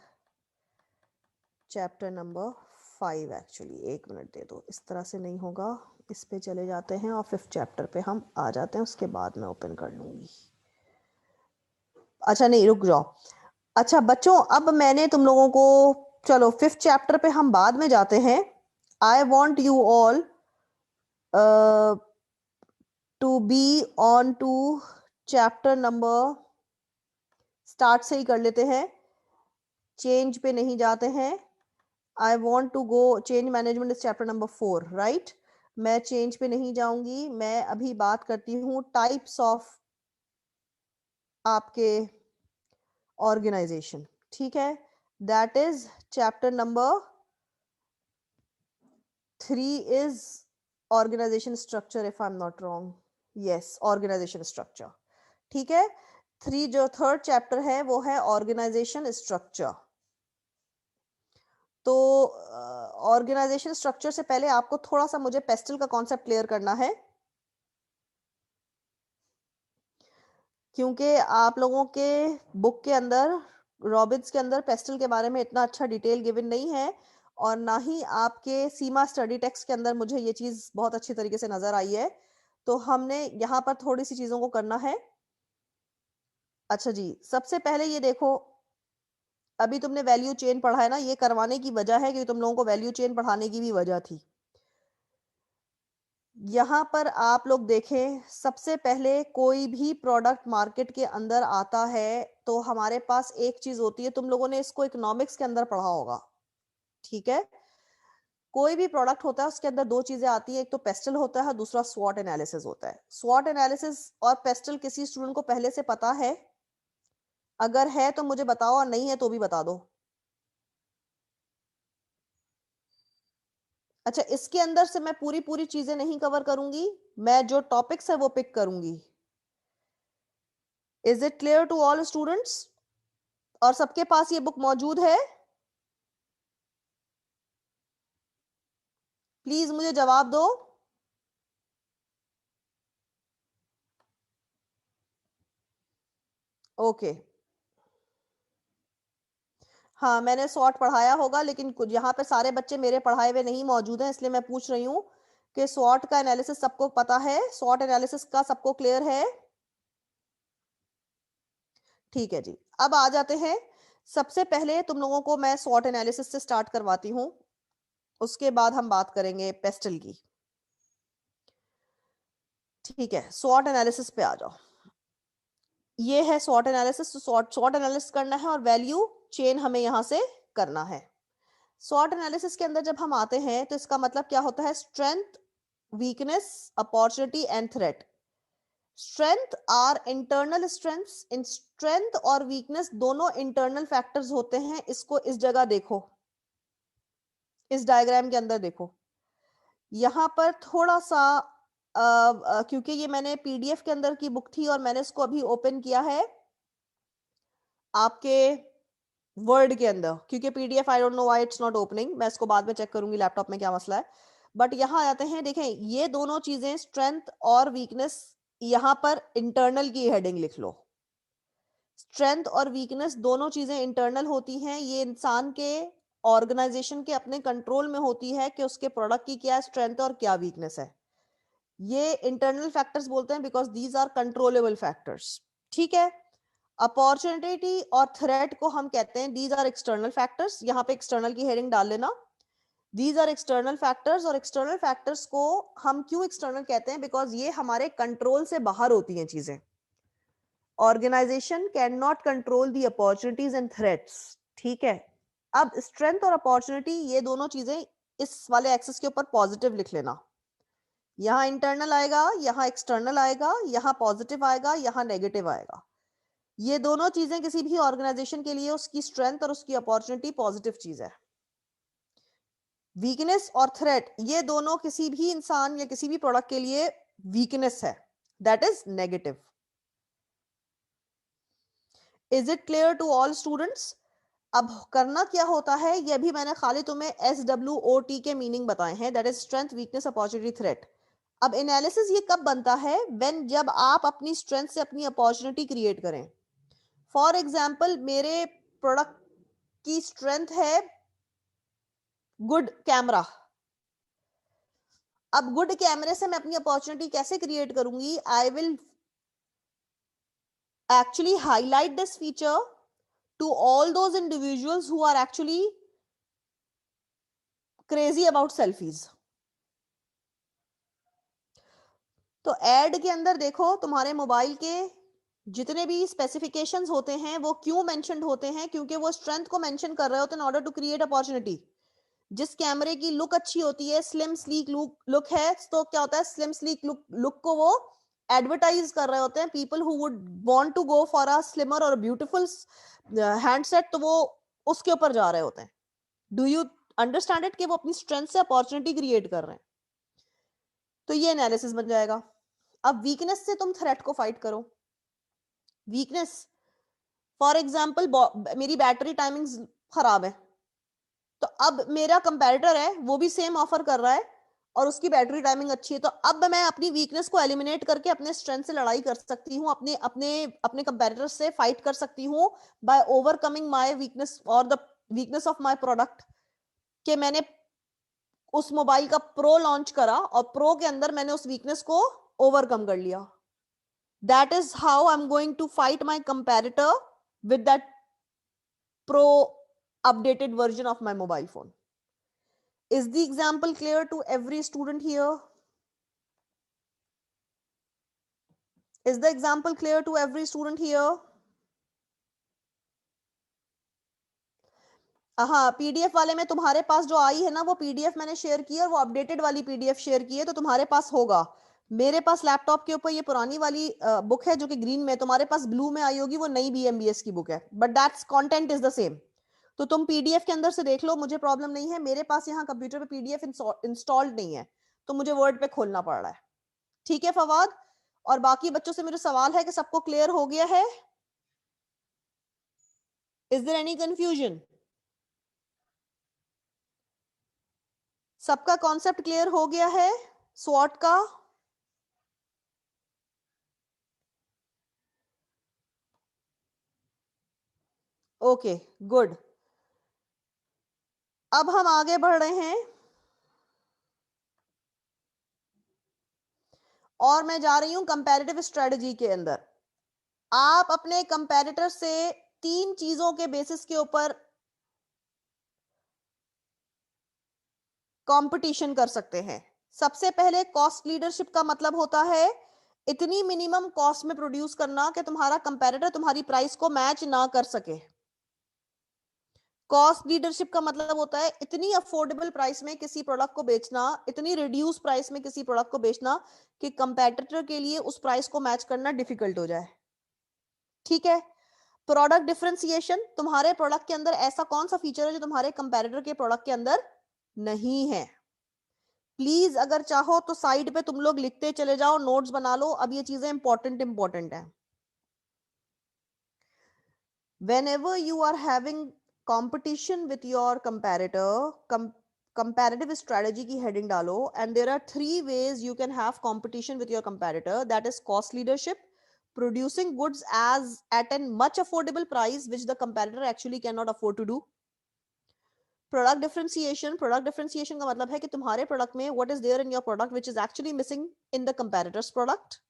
chapter number 5। Actually एक मिनट दे दो, इस तरह से नहीं होगा, इस पे चले जाते हैं और 5th चैप्टर पे हम आ जाते हैं, उसके बाद मैं ओपन कर लूंगी। अच्छा नहीं, रुक जाओ। अच्छा बच्चों, अब मैंने तुम लोगों को, चलो 5th चैप्टर पे हम बाद में जाते हैं। I want you all to be on to chapter number, start से ही कर लेते हैं, चेंज पे नहीं जाते हैं। I want to go, change management is chapter number 4, right. मैं चेंज पे नहीं जाऊंगी, मैं अभी बात करती हूँ टाइप्स ऑफ आपके ऑर्गेनाइजेशन। ठीक है, that is chapter number 3 is organisation structure, if I am not wrong. Yes, organisation structure. ठीक है, 3 जो 3rd चैप्टर है वो है ऑर्गेनाइजेशन स्ट्रक्चर। तो ऑर्गेनाइजेशन स्ट्रक्चर से पहले आपको थोड़ा सा मुझे पेस्टल का कॉन्सेप्ट क्लियर करना है, क्योंकि आप लोगों के बुक के अंदर, रॉबिन्स के अंदर पेस्टल के बारे में इतना अच्छा डिटेल गिवन नहीं है, और ना ही आपके सीमा स्टडी टेक्स्ट के अंदर मुझे ये चीज़ बहुत अच्छी तरीके से नज़र आई है। तो हमने यहाँ पर थोड़ी सी चीज़ों को करना है। अच्छा जी, सबसे पहले ये देखो, अभी तुमने वैल्यू चेन पढ़ा है ना, ये करवाने की वजह है कि तुम लोगों को वैल्यू चेन पढ़ाने की भी वजह थी। यहाँ पर आप लोग देखें, सबसे पहले कोई भी प्रोडक्ट मार्केट के अंदर आता है तो हमारे पास एक चीज होती है, तुम लोगों ने इसको इकोनॉमिक्स के अंदर पढ़ा होगा। ठीक है, कोई भी प्रोडक्ट होता है उसके अंदर 2 चीजें आती है, एक तो पेस्टल होता है, दूसरा स्वॉट एनालिसिस होता है। स्वॉट एनालिसिस और पेस्टल किसी स्टूडेंट को पहले से पता है? अगर है तो मुझे बताओ, और नहीं है तो भी बता दो। अच्छा, इसके अंदर से मैं पूरी पूरी चीजें नहीं कवर करूंगी, मैं जो टॉपिक्स है वो पिक करूंगी। Is it clear to all students? और सबके पास ये बुक मौजूद है? प्लीज मुझे जवाब दो। ओके, हाँ मैंने सॉर्ट पढ़ाया होगा, लेकिन कुछ यहाँ पे सारे बच्चे मेरे पढ़ाए हुए नहीं मौजूद हैं, इसलिए मैं पूछ रही हूँ कि सॉर्ट का एनालिसिस सबको पता है? सॉर्ट एनालिसिस का सबको क्लियर है? ठीक है जी, अब आ जाते हैं। सबसे पहले तुम लोगों को मैं सॉर्ट एनालिसिस से स्टार्ट करवाती हूँ, उसके बाद हम बात करेंगे पेस्टल की। ठीक है, सॉर्ट एनालिसिस पे आ जाओ। ये है सॉर्ट एनालिसिस। तो सॉर्ट एनालिसिस करना है और वैल्यू चेन हमें यहां से करना है। सॉर्ट एनालिसिस के अंदर जब हम आते हैं तो इसका मतलब क्या होता है? Strength, weakness, opportunity and threat. Strength are internal strengths. इन स्ट्रेंथ और वीकनेस दोनों इंटरनल फैक्टर्स होते हैं। इसको इस जगह देखो, इस डायग्राम के अंदर देखो। यहां पर थोड़ा सा क्योंकि ये मैंने पीडीएफ के अंदर की बुक थी और मैंने इसको अभी ओपन किया है आपके वर्ड के अंदर, क्योंकि PDF I don't know why it's not opening, मैं इसको बाद में चेक करूंगी लैपटॉप में क्या मसला है। बट यहां आ जाते हैं, देखें ये दोनों चीजें स्ट्रेंथ और वीकनेस, यहां पर इंटरनल की हेडिंग लिख लो। स्ट्रेंथ और वीकनेस दोनों चीजें इंटरनल होती हैं, ये इंसान के ऑर्गेनाइजेशन के अपने कंट्रोल में होती है कि उसके प्रोडक्ट की क्या स्ट्रेंथ और क्या वीकनेस है। ये इंटरनल फैक्टर्स बोलते हैं because these are controllable factors. ठीक है, अपॉर्चुनिटी और थ्रेट को हम कहते हैं दीज आर एक्सटर्नल फैक्टर्स। यहां पे एक्सटर्नल की हेडिंग डाल लेना, दीज आर एक्सटर्नल फैक्टर्स। और एक्सटर्नल फैक्टर्स को हम क्यों एक्सटर्नल कहते हैं? बिकॉज ये हमारे कंट्रोल से बाहर होती हैं चीजें। Organisation can not control the opportunities and threats, ठीक है। अब स्ट्रेंथ और अपॉर्चुनिटी ये दोनों चीजें इस वाले एक्सेस के ऊपर पॉजिटिव लिख लेना, यहाँ इंटरनल आएगा, यहाँ एक्सटर्नल आएगा, यहाँ पॉजिटिव आएगा, यहाँ नेगेटिव आएगा। ये दोनों चीजें किसी भी ऑर्गेनाइजेशन के लिए उसकी स्ट्रेंथ और उसकी अपॉर्चुनिटी पॉजिटिव चीज है। वीकनेस और थ्रेट ये दोनों किसी भी इंसान या किसी भी प्रोडक्ट के लिए वीकनेस है, that is negative. Is it clear to all students? अब करना क्या होता है, ये भी मैंने खाली तुम्हें SWOT के मीनिंग बताए हैं, that is strength, weakness, opportunity, threat. अब एनालिसिस ये कब बनता है, व्हेन जब आप अपनी स्ट्रेंथ से अपनी अपॉर्चुनिटी क्रिएट करें। फॉर एग्जाम्पल मेरे प्रोडक्ट की स्ट्रेंथ है गुड कैमरा। अब गुड कैमरे से मैं अपनी अपॉर्चुनिटी कैसे क्रिएट करूंगी, I will actually highlight this feature to all those individuals who are actually crazy about selfies. तो एड के अंदर देखो तुम्हारे मोबाइल के जितने भी स्पेसिफिकेशंस होते हैं वो क्यों मेंशन्ड होते हैं, क्योंकि वो स्ट्रेंथ को मेंशन कर रहे होते हैं in order to create opportunity. जिस कैमरे की लुक अच्छी होती है, स्लिम स्लीक लुक है, तो क्या होता है, स्लिम स्लीक लुक को वो एडवर्टाइज कर रहे होते हैं। People who would want to go for a slimmer और ब्यूटीफुल हैंडसेट, तो वो उसके ऊपर जा रहे होते हैं। डू यू अंडरस्टैंड इट कि वो अपनी स्ट्रेंथ से अपॉर्चुनिटी क्रिएट कर रहे हैं। तो ये एनालिसिस बन जाएगा। अब वीकनेस से तुम थ्रेट को फाइट करो। वीकनेस फॉर एग्जांपल मेरी बैटरी टाइमिंग खराब है, तो अब मेरा कंपैरेटर है वो भी सेम ऑफर कर रहा है और उसकी बैटरी टाइमिंग अच्छी है, तो अब मैं अपनी वीकनेस को एलिमिनेट करके अपने स्ट्रेंथ से लड़ाई कर सकती हूँ, अपने अपने अपने कंपैरेटर से फाइट कर सकती हूँ बाय ओवरकमिंग माय वीकनेस और the weakness of my product. कि मैंने उस मोबाइल का प्रो लॉन्च करा और प्रो के अंदर मैंने उस वीकनेस को ओवरकम कर लिया। That is how I am going to fight my comparator with that pro updated version of my mobile phone. Is the example clear to every student here? Is the example clear to every student here? हाँ, PDF वाले में तुम्हारे पास जो आई है ना, वो PDF मैंने share की है, वो अपडेटेड वाली पीडीएफ शेयर की है, तो तुम्हारे पास होगा। मेरे पास लैपटॉप के ऊपर ये पुरानी वाली बुक है जो कि ग्रीन में, तुम्हारे पास ब्लू में आई होगी, वो नई बीएमबीएस की बुक है, but that's content is the same. तो तुम पीडीएफ के अंदर से देख लो, मुझे प्रॉब्लम नहीं है। मेरे पास यहाँ कंप्यूटर पे पीडीएफ इंस्टॉल्ड नहीं है, तो मुझे वर्ड पे खोलना पड़ रहा है। ठीक है फवाद, और बाकी बच्चों से मेरा सवाल है कि सबको क्लियर हो गया है? Is there any confusion? सबका कॉन्सेप्ट क्लियर हो गया है स्वॉट का? Okay good. अब हम आगे बढ़ रहे हैं और मैं जा रही हूं कंपैरेटिव स्ट्रेटजी के अंदर। आप अपने कंपैरेटर से 3 चीजों के बेसिस के ऊपर कंपटीशन कर सकते हैं। सबसे पहले कॉस्ट लीडरशिप का मतलब होता है इतनी मिनिमम कॉस्ट में प्रोड्यूस करना कि तुम्हारा कंपैरेटर तुम्हारी प्राइस को मैच ना कर सके। कॉस्ट लीडरशिप का मतलब होता है इतनी अफोर्डेबल प्राइस में किसी प्रोडक्ट को बेचना, इतनी रिड्यूस प्राइस में किसी प्रोडक्ट को बेचना कि कंपैरेटर के लिए उस प्राइस को मैच करना डिफिकल्ट हो जाए। ठीक है। प्रोडक्ट डिफरेंशिएशन, तुम्हारे प्रोडक्ट के अंदर ऐसा कौन सा फीचर है जो तुम्हारे कंपैरेटर के प्रोडक्ट के अंदर नहीं है। प्लीज अगर चाहो तो साइड पे तुम लोग लिखते चले जाओ, नोट्स बना लो, अब ये चीजें इंपॉर्टेंट है। Whenever you are having competition with your comparator, comparative strategy की heading डालो, and there are 3 ways you can have competition with your comparator, that is cost leadership, producing goods at a much affordable price which the comparator actually cannot afford to do, product differentiation का मतलब है कि तुम्हारे product में what is there in your product which is actually missing in the comparator's product,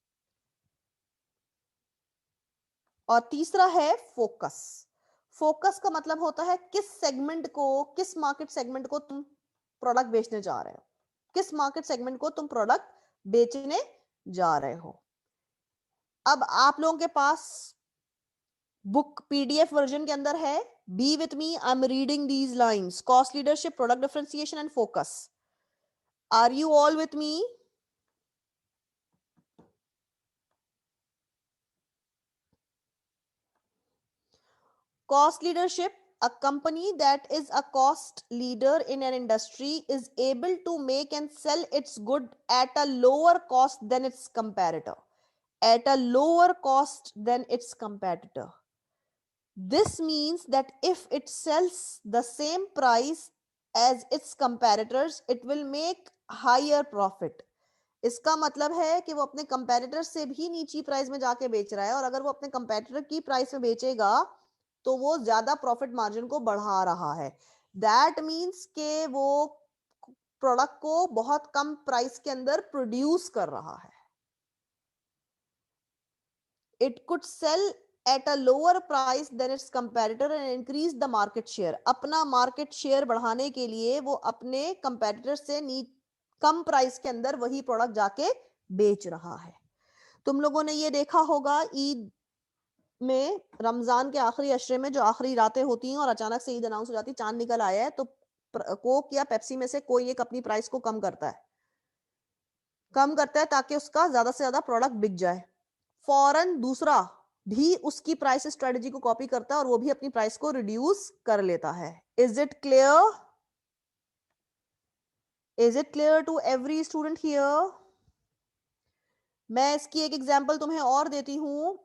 और तीसरा है focus. Focus का मतलब होता है किस सेगमेंट को, किस मार्केट सेगमेंट को तुम प्रोडक्ट बेचने जा रहे हो, किस मार्केट सेगमेंट को तुम प्रोडक्ट बेचने जा रहे हो। अब आप लोगों के पास बुक पीडीएफ वर्जन के अंदर है. Be with me, I am reading these lines. Cost leadership, product differentiation and focus. Are you all with me? Cost leadership, a company that is a cost leader in an industry is able to make and sell its good at a lower cost than its competitor. At a lower cost than its competitor. This means that if it sells the same price as its competitors, it will make higher profit. इसका मतलब है कि वो अपने comparator से भी नीची price में जाके बेच रहा है, और अगर वो अपने कंपैरेटर की प्राइस में बेचेगा तो वो ज्यादा प्रॉफिट मार्जिन को बढ़ा रहा है. दैट मीन्स के वो प्रोडक्ट को बहुत कम प्राइस के अंदर प्रोड्यूस कर रहा है. It could sell at a lower price than its competitor and increase the market share. अपना मार्केट शेयर बढ़ाने के लिए वो अपने कंपेटिटर से कम प्राइस के अंदर वही प्रोडक्ट जाके बेच रहा है. तुम लोगों ने ये देखा होगा ईद में, रमजान के आखिरी अशरे में जो आखिरी रातें होती हैं और अचानक से ईद अनाउंस हो जाती है, चांद निकल आया है, तो कोक या पेप्सी में से कोई एक अपनी प्राइस को कम करता है ताकि उसका ज्यादा से ज्यादा प्रोडक्ट बिक जाए. फौरन दूसरा भी उसकी प्राइस स्ट्रेटजी को कॉपी करता है और वो भी अपनी प्राइस को रिड्यूस कर लेता है. Is it clear? Is it clear to every student here? मैं इसकी एक एग्जांपल तुम्हें और देती हूं.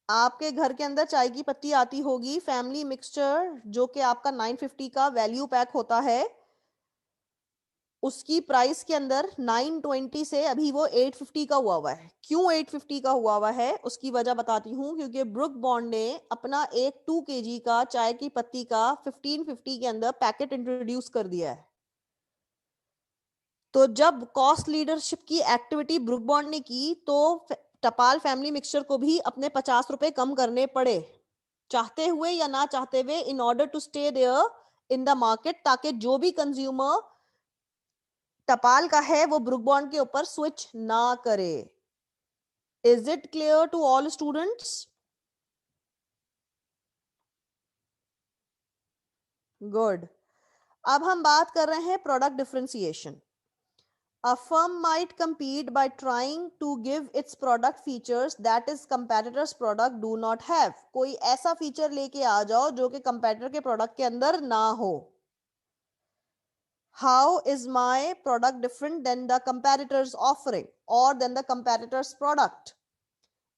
आपके घर के अंदर चाय की पत्ती आती होगी, फैमिली मिक्सचर, जो कि आपका 950 का वैल्यू पैक होता है, उसकी प्राइस के अंदर 920 से अभी वो 850 का हुआ है. क्यों 850 का हुआ है उसकी वजह बताती हूं. क्योंकि ब्रुक बॉन्ड ने अपना एक 2 kg का चाय की पत्ती का 1550 के अंदर पैकेट इंट्रोड्यूस कर दिया है. तो जब कॉस्ट लीडरशिप की एक्टिविटी ब्रुक बॉन्ड ने की तो टपाल फैमिली मिक्सचर को भी अपने 50 रुपए कम करने पड़े, चाहते हुए या ना चाहते हुए, in order to stay there in the market, ताकि जो भी कंज्यूमर टपाल का है वो ब्रुक बॉन्ड के ऊपर स्विच ना करे. Is it clear to all students? Good. अब हम बात कर रहे हैं product differentiation. A firm might compete by trying to give its product features that its competitors product do not have. कोई ऐसा फीचर लेके आ जाओ जो कि कंपेटिटर के प्रोडक्ट के अंदर ना हो. How is my product different than the competitor's offering or than the competitor's product?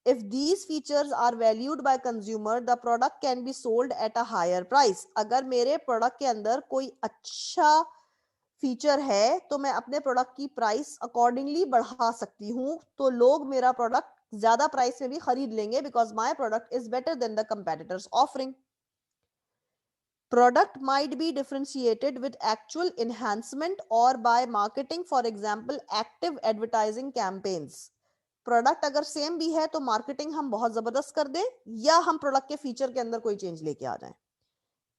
If these features are valued by consumer, the product can be sold at a higher price. अगर मेरे product के अंदर कोई अच्छा feature है तो मैं अपने प्रोडक्ट की प्राइस अकॉर्डिंगली बढ़ा सकती हूँ, तो लोग मेरा प्रोडक्ट ज्यादा प्राइस में भी खरीद लेंगे, because my product is better than the competitors offering. Product might be differentiated with actual enhancement or by marketing, for example active advertising campaigns. Product अगर सेम भी है तो मार्केटिंग हम बहुत जबरदस्त कर दें या हम प्रोडक्ट के फीचर के अंदर कोई चेंज लेके आ जाएं.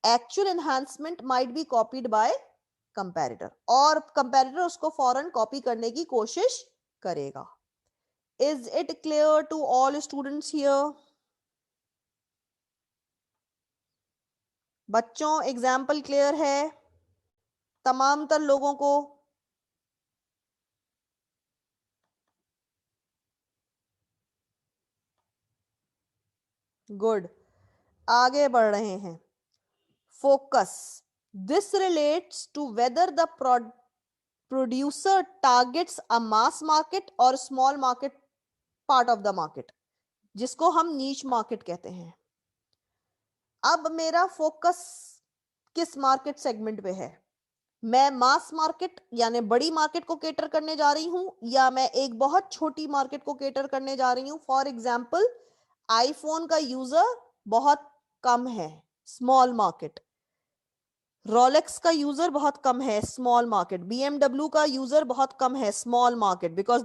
Actual enhancement might be copied by comparator, और कंपैरेटर उसको फौरन कॉपी करने की कोशिश करेगा. Is it clear to all students here? बच्चों एग्जाम्पल क्लियर है तमाम तर लोगों को? गुड. आगे बढ़ रहे हैं. Focus. This relates to whether the producer targets a mass market or small market part of the market, जिसको हम नीच मार्केट कहते हैं. अब मेरा फोकस किस मार्केट सेगमेंट पे है? मैं मास मार्केट यानी बड़ी मार्केट को केटर करने जा रही हूं या मैं एक बहुत छोटी मार्केट को केटर करने जा रही हूं? फॉर एग्जाम्पल आईफोन का यूजर बहुत कम है, स्मॉल मार्केट. रोलेक्स का यूजर बहुत कम है, स्मॉल मार्केट. बीएमडब्ल्यू का यूजर बहुत कम है, small market, because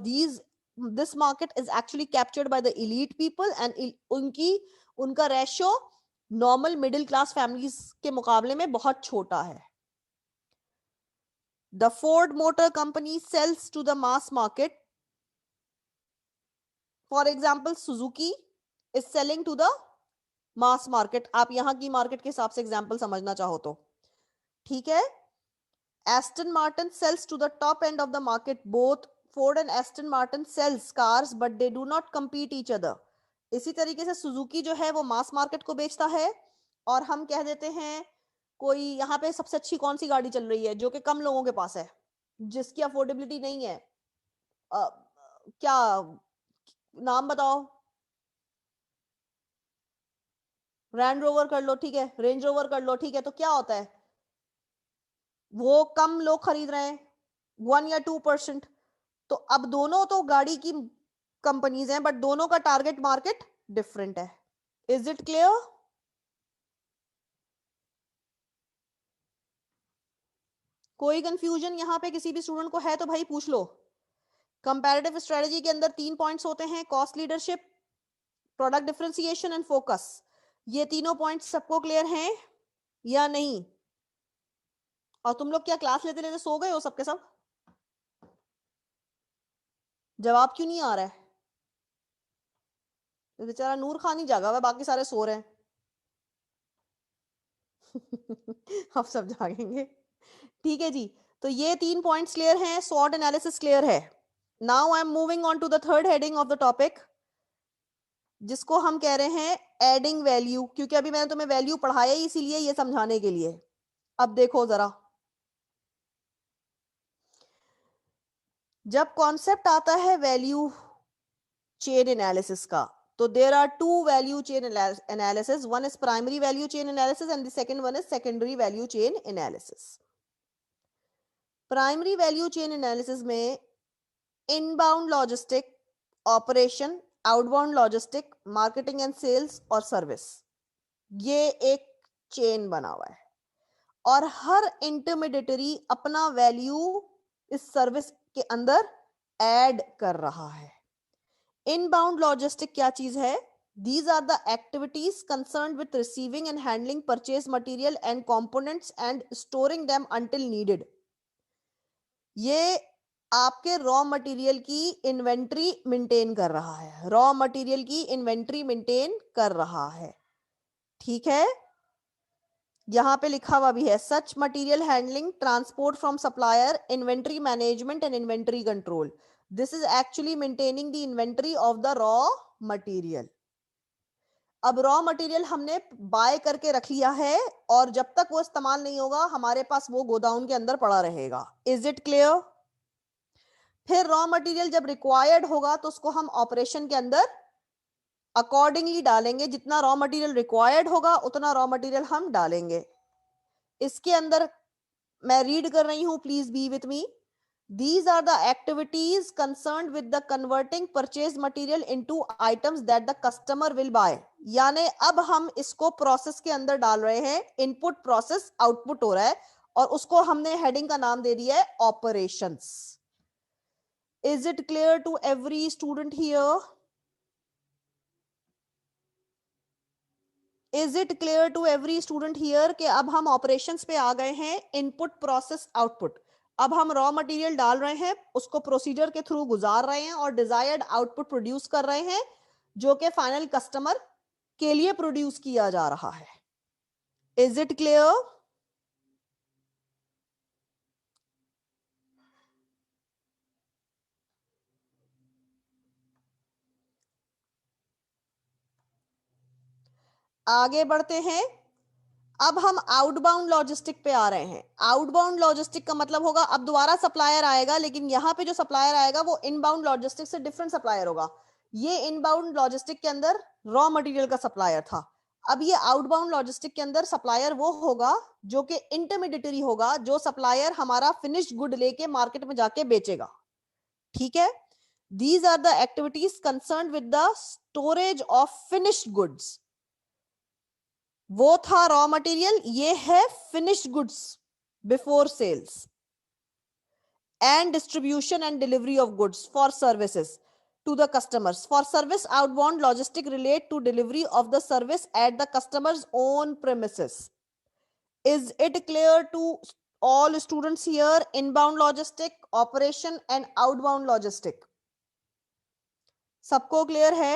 this market is actually captured by the elite people and उनका ratio normal middle class families के मुकाबले में बहुत छोटा है. The Ford motor company sells to the mass market, for example Suzuki, is selling to the mass market. आप यहां की मार्केट के हिसाब से एग्जांपल समझना चाहो तो, ठीक है। Aston Martin sells to the top end of the market. Both Ford and Aston Martin sells cars, but they do not compete each other. इसी तरीके से सुजुकी जो है वो मास मार्केट को बेचता है, और हम कह देते हैं कोई यहाँ पे सबसे अच्छी कौन सी गाड़ी चल रही है जो कि कम लोगों के पास है, जिसकी अफोर्डेबिलिटी नहीं है, क्या नाम बताओ। रैंड रोवर कर लो, ठीक है, रेंज रोवर कर लो, ठीक है। तो क्या होता है, वो कम लोग खरीद रहे हैं, 1 या 2%। तो अब दोनों तो गाड़ी की कंपनीज हैं, बट दोनों का टारगेट मार्केट डिफरेंट है। Is it clear? कोई कंफ्यूजन यहां पे किसी भी स्टूडेंट को है तो भाई पूछ लो। कंपैरेटिव स्ट्रेटजी के अंदर 3 पॉइंट्स होते हैं, cost leadership, product differentiation and focus. ये तीनों पॉइंट्स सबको क्लियर हैं या नहीं? और तुम लोग क्या क्लास लेते लेते सो गए हो सबके सब? जवाब क्यों नहीं आ रहा है? बेचारा नूर खान ही जागा हुआ है, बाकी सारे सो रहे हैं। अब सब जागेंगे, ठीक है जी। तो ये 3 पॉइंट्स क्लियर हैं, स्वॉट एनालिसिस क्लियर है। Now I am moving on to the third heading of the topic, जिसको हम कह रहे हैं एडिंग वैल्यू, क्योंकि अभी मैंने तुम्हें वैल्यू पढ़ाया ही इसीलिए, ये समझाने के लिए। अब देखो जरा, जब कॉन्सेप्ट आता है वैल्यू चेन एनालिसिस का, तो there are 2 value chain analysis, one is primary value chain analysis and the second one is secondary value chain analysis. Primary value chain analysis में inbound logistic, operation, outbound logistic, marketing and sales और service, ये एक chain बना हुआ है, और हर intermediatory अपना वैल्यू इस सर्विस के अंदर ऐड कर रहा है। इनबाउंड लॉजिस्टिक क्या चीज है? These are the activities concerned with receiving and handling purchase material and components and storing them until needed. ये आपके रॉ मटेरियल की इन्वेंट्री मेंटेन कर रहा है, रॉ मटेरियल की इन्वेंट्री मेंटेन कर रहा है, ठीक है। यहां पे लिखा हुआ भी है, such material handling, transport from supplier, inventory management and inventory control. This is actually maintaining the inventory of the raw material. अब रॉ मटेरियल हमने बाय करके रख लिया है, और जब तक वो इस्तेमाल नहीं होगा हमारे पास वो गोदाउन के अंदर पड़ा रहेगा। Is it clear? फिर रॉ मटेरियल जब रिक्वायर्ड होगा तो उसको हम ऑपरेशन के अंदर अकॉर्डिंगली डालेंगे, जितना रॉ मटेरियल रिक्वायर्ड होगा उतना रॉ मटेरियल हम डालेंगे। इसके अंदर मैं रीड कर रही हूं, please be with me. These are the activities concerned with the converting purchased material into items that the customer will buy. यानी अब हम इसको प्रोसेस के अंदर डाल रहे हैं, इनपुट प्रोसेस आउटपुट हो रहा है, और उसको हमने हेडिंग का नाम दे दिया है operations. Is it clear to every student here? Is it clear to every student here कि अब हम ऑपरेशंस पे आ गए हैं, इनपुट प्रोसेस आउटपुट। अब हम रॉ मटेरियल डाल रहे हैं, उसको प्रोसीजर के थ्रू गुजार रहे हैं और डिजायर्ड आउटपुट प्रोड्यूस कर रहे हैं, जो कि फाइनल कस्टमर के लिए प्रोड्यूस किया जा रहा है। Is it clear? आगे बढ़ते हैं। अब हम आउटबाउंड लॉजिस्टिक पे आ रहे हैं। आउटबाउंड लॉजिस्टिक का मतलब होगा अब दोबारा सप्लायर आएगा, लेकिन यहां पे जो सप्लायर आएगा वो इनबाउंड लॉजिस्टिक से डिफरेंट सप्लायर होगा। ये इनबाउंड लॉजिस्टिक के अंदर रॉ मटेरियल का सप्लायर था। अब ये आउटबाउंड लॉजिस्टिक के अंदर सप्लायर वो होगा जो कि इंटरमीडिएटरी होगा, जो सप्लायर हमारा फिनिश्ड गुड लेके मार्केट में जाके बेचेगा, ठीक है। These are the activities concern with the storage of finished goods. वो था रॉ मटेरियल, ये है finished goods before sales, and distribution and delivery of goods for services to the customers. For service, outbound logistic relate to delivery of the service at the customer's own premises. Is it clear to all students here? Inbound logistic, operation and outbound logistic. सबको clear है?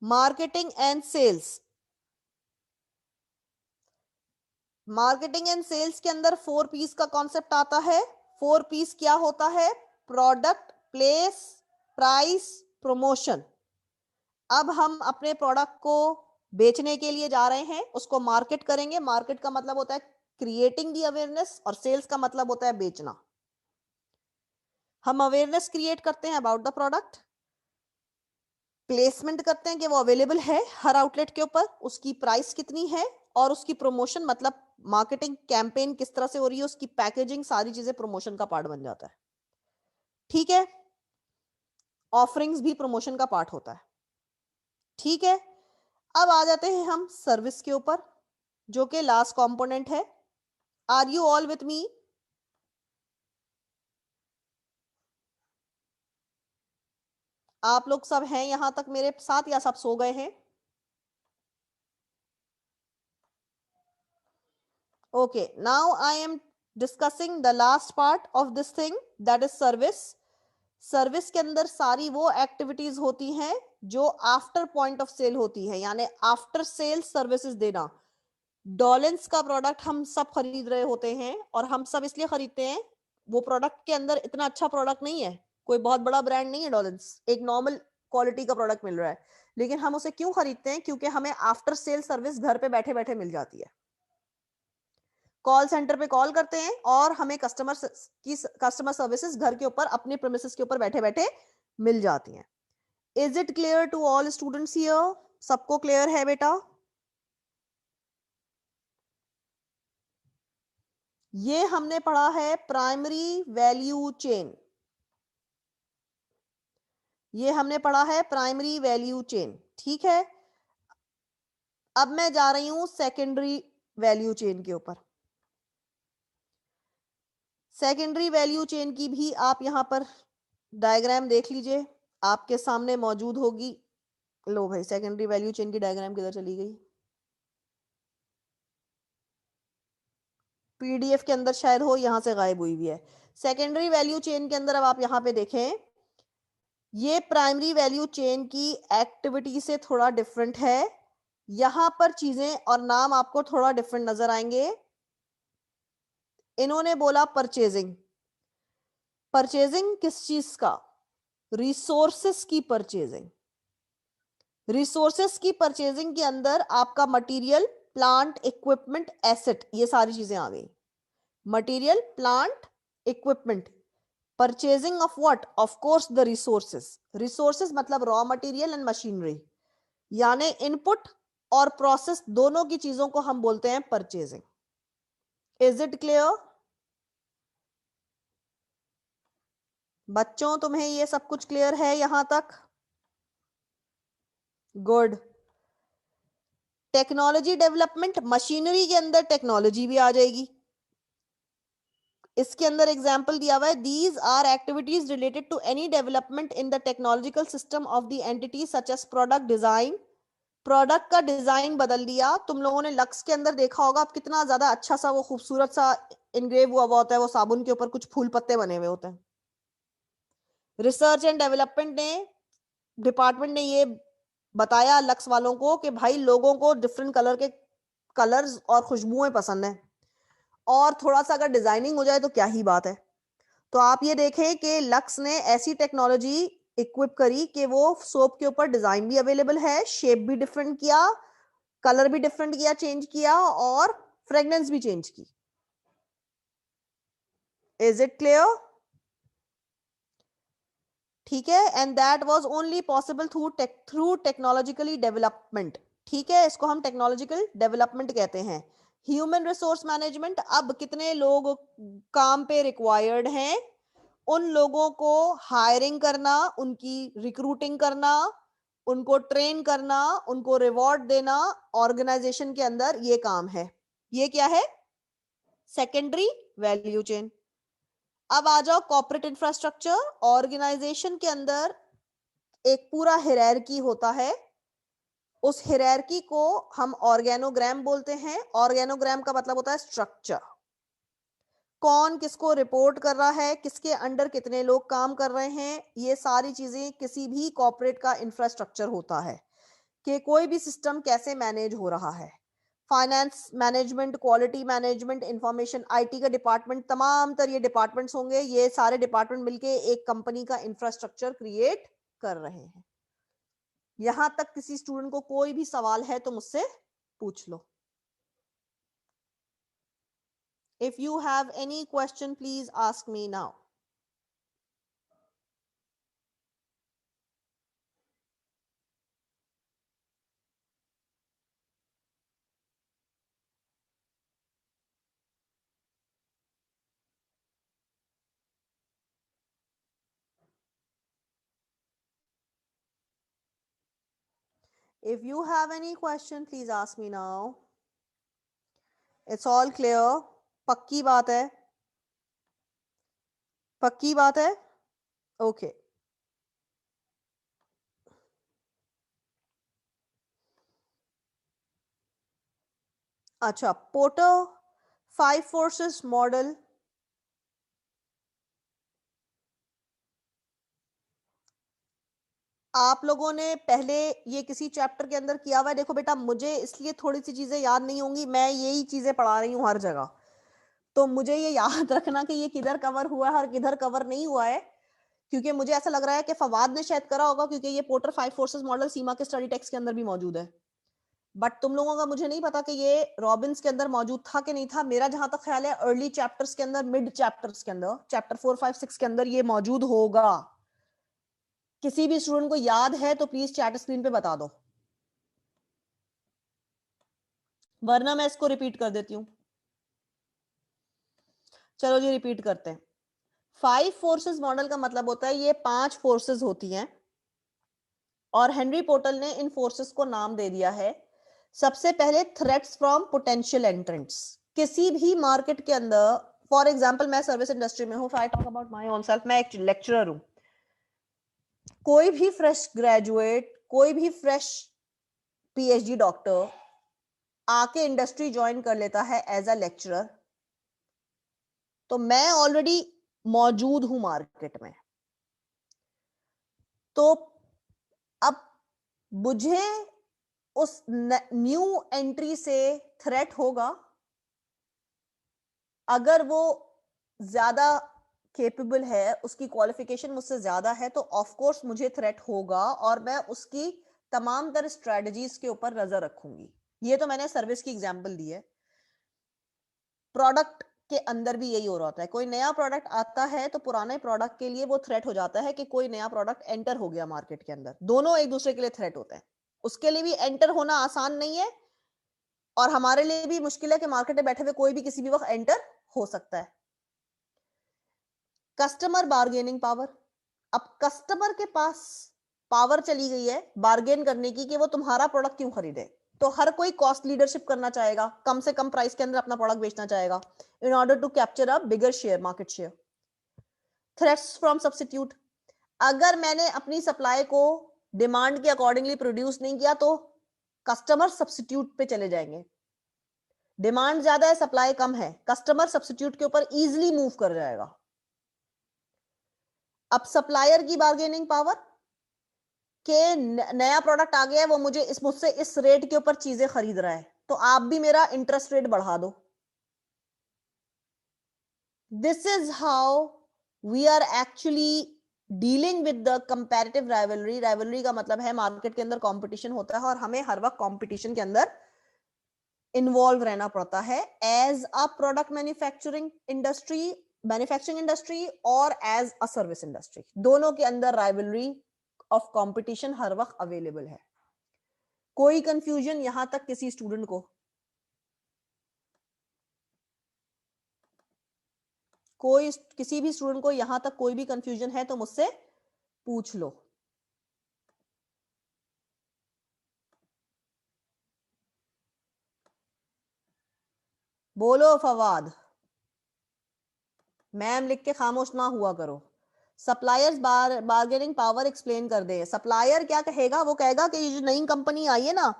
Marketing and sales. Marketing and sales के अंदर 4Ps का concept आता है। 4Ps क्या होता है? Product, place, price, promotion. अब हम अपने प्रोडक्ट को बेचने के लिए जा रहे हैं, उसको मार्केट करेंगे। मार्केट का मतलब होता है क्रिएटिंग दी अवेयरनेस, और सेल्स का मतलब होता है बेचना। हम अवेयरनेस क्रिएट करते हैं अबाउट द प्रोडक्ट, प्लेसमेंट करते हैं कि वो अवेलेबल है हर आउटलेट के ऊपर, उसकी प्राइस कितनी है, और उसकी प्रमोशन मतलब मार्केटिंग कैंपेन किस तरह से हो रही है, उसकी पैकेजिंग, सारी चीजें प्रमोशन का पार्ट बन जाता है। ठीक है, ऑफरिंग्स भी प्रमोशन का पार्ट होता है। ठीक है, अब आ जाते हैं हम सर्विस के ऊपर, जो कि लास्ट कंपोनेंट है। Are you all with me? आप लोग सब हैं यहां तक मेरे साथ, या सब सो गए हैं? Okay, now I am discussing the last part of this thing, that is service. Service के अंदर सारी वो एक्टिविटीज होती हैं जो आफ्टर पॉइंट ऑफ सेल होती है, यानी आफ्टर सेल सर्विसेज देना। डॉलेंस का प्रोडक्ट हम सब खरीद रहे होते हैं, और हम सब इसलिए खरीदते हैं, वो प्रोडक्ट के अंदर इतना अच्छा प्रोडक्ट नहीं है, कोई बहुत बड़ा ब्रांड नहीं है डॉलेंस, एक नॉर्मल क्वालिटी का प्रोडक्ट मिल रहा है, लेकिन हम उसे क्यों खरीदते हैं? क्योंकि हमें आफ्टर सेल सर्विस घर पे बैठे बैठे मिल जाती है। कॉल सेंटर पे कॉल करते हैं और हमें कस्टमर सर्विसेज घर के ऊपर, अपने प्रीमिसेस के ऊपर बैठे बैठे मिल जाती हैं। Is it clear to all students here? सबको क्लियर है बेटा? ये हमने पढ़ा है प्राइमरी वैल्यू चेन। ये हमने पढ़ा है प्राइमरी वैल्यू चेन। ठीक है, अब मैं जा रही हूं सेकेंडरी वैल्यू चेन के ऊपर। सेकेंडरी वैल्यू चेन की भी आप यहां पर डायग्राम देख लीजिए, आपके सामने मौजूद होगी। लो भाई, सेकेंडरी वैल्यू चेन की डायग्राम किधर चली गई? पीडीएफ के अंदर शायद हो, यहां से गायब हुई हुई है। सेकेंडरी वैल्यू चेन के अंदर अब आप यहां पे देखें, ये प्राइमरी वैल्यू चेन की एक्टिविटी से थोड़ा डिफरेंट है। यहां पर चीजें और नाम आपको थोड़ा डिफरेंट नजर आएंगे। इन्होंने बोला परचेजिंग। परचेजिंग किस चीज का? रिसोर्सेस की परचेजिंग। रिसोर्सेस की परचेजिंग के अंदर आपका मटेरियल, प्लांट, इक्विपमेंट, एसेट, ये सारी चीजें आ गई। Material, plant, equipment. Purchasing of what? Of course the resources. Resources मतलब रॉ मटेरियल एंड मशीनरी, यानी इनपुट और प्रोसेस, दोनों की चीजों को हम बोलते हैं परचेजिंग। इज इट क्लियर बच्चों? तुम्हें ये सब कुछ क्लियर है यहां तक? गुड। टेक्नोलॉजी डेवलपमेंट, मशीनरी के अंदर टेक्नोलॉजी भी आ जाएगी। इसके अंदर एग्जाम्पल दिया हुआ है, these are activities related to any development in the technological system of the entity such as product design. Product का डिजाइन बदल दिया। तुम लोगों ने लक्स के अंदर देखा होगा, अब कितना ज्यादा अच्छा सा वो खूबसूरत सा इनग्रेव हुआ होता है, वो साबुन के ऊपर कुछ फूल पत्ते बने हुए होते हैं। रिसर्च एंड डेवलपमेंट ने, डिपार्टमेंट ने ये बताया लक्स वालों को कि भाई लोगों को डिफरेंट कलर के कलर्स और खुशबुएं पसंद है, और थोड़ा सा अगर डिजाइनिंग हो जाए तो क्या ही बात है। तो आप ये देखें कि लक्स ने ऐसी टेक्नोलॉजी इक्विप करी कि वो सोप के ऊपर डिजाइन भी अवेलेबल है, शेप भी डिफरेंट किया, कलर भी डिफरेंट किया, चेंज किया, और फ्रेग्रेंस भी चेंज की। Is it clear? ठीक है, and that was only possible through technologically development. ठीक है, इसको हम टेक्नोलॉजिकल डेवलपमेंट कहते हैं। ह्यूमन रिसोर्स मैनेजमेंट, अब कितने लोग काम पे रिक्वायर्ड हैं, उन लोगों को हायरिंग करना, उनकी रिक्रूटिंग करना, उनको ट्रेन करना, उनको रिवॉर्ड देना, ऑर्गेनाइजेशन के अंदर ये काम है। ये क्या है? Secondary value chain. अब आ जाओ कॉर्पोरेट इंफ्रास्ट्रक्चर। ऑर्गेनाइजेशन के अंदर एक पूरा हिरार्की होता है, उस हिरार्की को हम ऑर्गेनोग्राम बोलते हैं। ऑर्गेनोग्राम का मतलब होता है स्ट्रक्चर, कौन किसको रिपोर्ट कर रहा है, किसके अंडर कितने लोग काम कर रहे हैं, ये सारी चीजें किसी भी कॉर्पोरेट का इंफ्रास्ट्रक्चर होता है। कि कोई भी सिस्टम कैसे मैनेज हो रहा है। Finance management, quality management, information, IT का डिपार्टमेंट, तमाम तर ये डिपार्टमेंट्स होंगे, ये सारे डिपार्टमेंट मिलके एक कंपनी का इंफ्रास्ट्रक्चर क्रिएट कर रहे हैं। यहां तक किसी स्टूडेंट को कोई भी सवाल है तो मुझसे पूछ लो। If you have any question, please ask me now. If you have any question, please ask me now. It's all clear. पक्की बात है? पक्की बात है? Okay. अच्छा, पोर्टर 5 फोर्सेस मॉडल आप लोगों ने पहले ये किसी चैप्टर के अंदर किया हुआ है। देखो बेटा, मुझे इसलिए थोड़ी सी चीजें याद नहीं होंगी, मैं यही चीजें पढ़ा रही हूँ हर जगह, तो मुझे ये याद रखना कि ये किधर कवर हुआ है और किधर कवर नहीं हुआ है, क्योंकि मुझे ऐसा लग रहा है कि फवाद ने शायद करा होगा, क्योंकि ये पोर्टर 5 फोर्सेस मॉडल सीमा के स्टडी टेक्स्ट के अंदर भी मौजूद है। बट तुम लोगों का मुझे नहीं पता कि ये रॉबिन्स के अंदर मौजूद था कि नहीं था। मेरा जहां तक ख्याल है अर्ली चैप्टर्स के अंदर, मिड चैप्टर्स के अंदर, चैप्टर 4, 5, 6 के अंदर ये मौजूद होगा। किसी भी स्टूडेंट को याद है तो प्लीज चैट स्क्रीन पे बता दो, वरना मैं इसको रिपीट कर देती हूं। चलो जी, रिपीट करते हैं। 5 फोर्सेस मॉडल का मतलब होता है ये 5 फोर्सेस होती हैं और हेनरी पोर्टल ने इन फोर्सेस को नाम दे दिया है। सबसे पहले थ्रेट्स फ्रॉम पोटेंशियल एंट्रेंट्स। किसी भी मार्केट के अंदर, फॉर एग्जांपल मैं सर्विस इंडस्ट्री में हूं, I talk about my own self, मैं एक लेक्चरर हूं। कोई भी फ्रेश ग्रेजुएट, कोई भी फ्रेश पीएचडी डॉक्टर आके इंडस्ट्री ज्वाइन कर लेता है एज अ लेक्चरर, तो मैं ऑलरेडी मौजूद हूं मार्केट में। तो अब मुझे उस न्यू एंट्री से थ्रेट होगा, अगर वो ज्यादा केपेबल है, उसकी क्वालिफिकेशन मुझसे ज्यादा है, तो ऑफ कोर्स मुझे थ्रेट होगा और मैं उसकी तमाम तरह स्ट्रेटजीज के ऊपर नजर रखूंगी। ये तो मैंने सर्विस की एग्जांपल दी है। प्रोडक्ट के अंदर भी यही हो रहा होता है। कोई नया प्रोडक्ट आता है तो पुराने प्रोडक्ट के लिए वो थ्रेट हो जाता है कि कोई नया प्रोडक्ट एंटर हो गया मार्केट के अंदर। दोनों एक दूसरे के लिए थ्रेट होते हैं। उसके लिए भी एंटर होना आसान नहीं है और हमारे लिए भी मुश्किल है कि मार्केट में बैठे हुए कोई भी किसी भी वक्त एंटर हो सकता है। Customer bargaining power. अब कस्टमर के पास पावर चली गई है बार्गेन करने की कि वो तुम्हारा प्रोडक्ट क्यों खरीदे, तो हर कोई कॉस्ट लीडरशिप करना चाहेगा, कम से कम प्राइस के अंदर अपना प्रोडक्ट बेचना चाहेगा in order to capture a bigger share, market share. Threats from substitute. अगर मैंने अपनी सप्लाई को डिमांड के अकॉर्डिंगली प्रोड्यूस नहीं किया तो कस्टमर सब्स्टिट्यूट पे चले जाएंगे। डिमांड ज्यादा है, सप्लाई कम है, कस्टमर सब्स्टिट्यूट के ऊपर इजीली मूव कर जाएगा। अब सप्लायर की बार्गेनिंग पावर के नया प्रोडक्ट आ गया है, वो मुझसे इस रेट के ऊपर चीजें खरीद रहा है, तो आप भी मेरा इंटरेस्ट रेट बढ़ा दो। This is how we are actually dealing with the comparative rivalry. Rivalry का मतलब है मार्केट के अंदर कंपटीशन होता है और हमें हर वक्त कंपटीशन के अंदर इन्वॉल्व रहना पड़ता है as a product manufacturing industry और एज अ सर्विस इंडस्ट्री। दोनों के अंदर राइवलरी ऑफ कंपटीशन हर वक्त अवेलेबल है। कोई कंफ्यूजन यहां तक किसी स्टूडेंट को? किसी भी स्टूडेंट को यहां तक कोई भी कंफ्यूजन है तो मुझसे पूछ लो। बोलो फवाद। मैम लिख के खामोश ना हुआ करो। सप्लायर्स बार्गेनिंग पावर एक्सप्लेन कर दे। सप्लायर क्या कहेगा? वो कहेगा कि ये जो नई कंपनी आई है ना,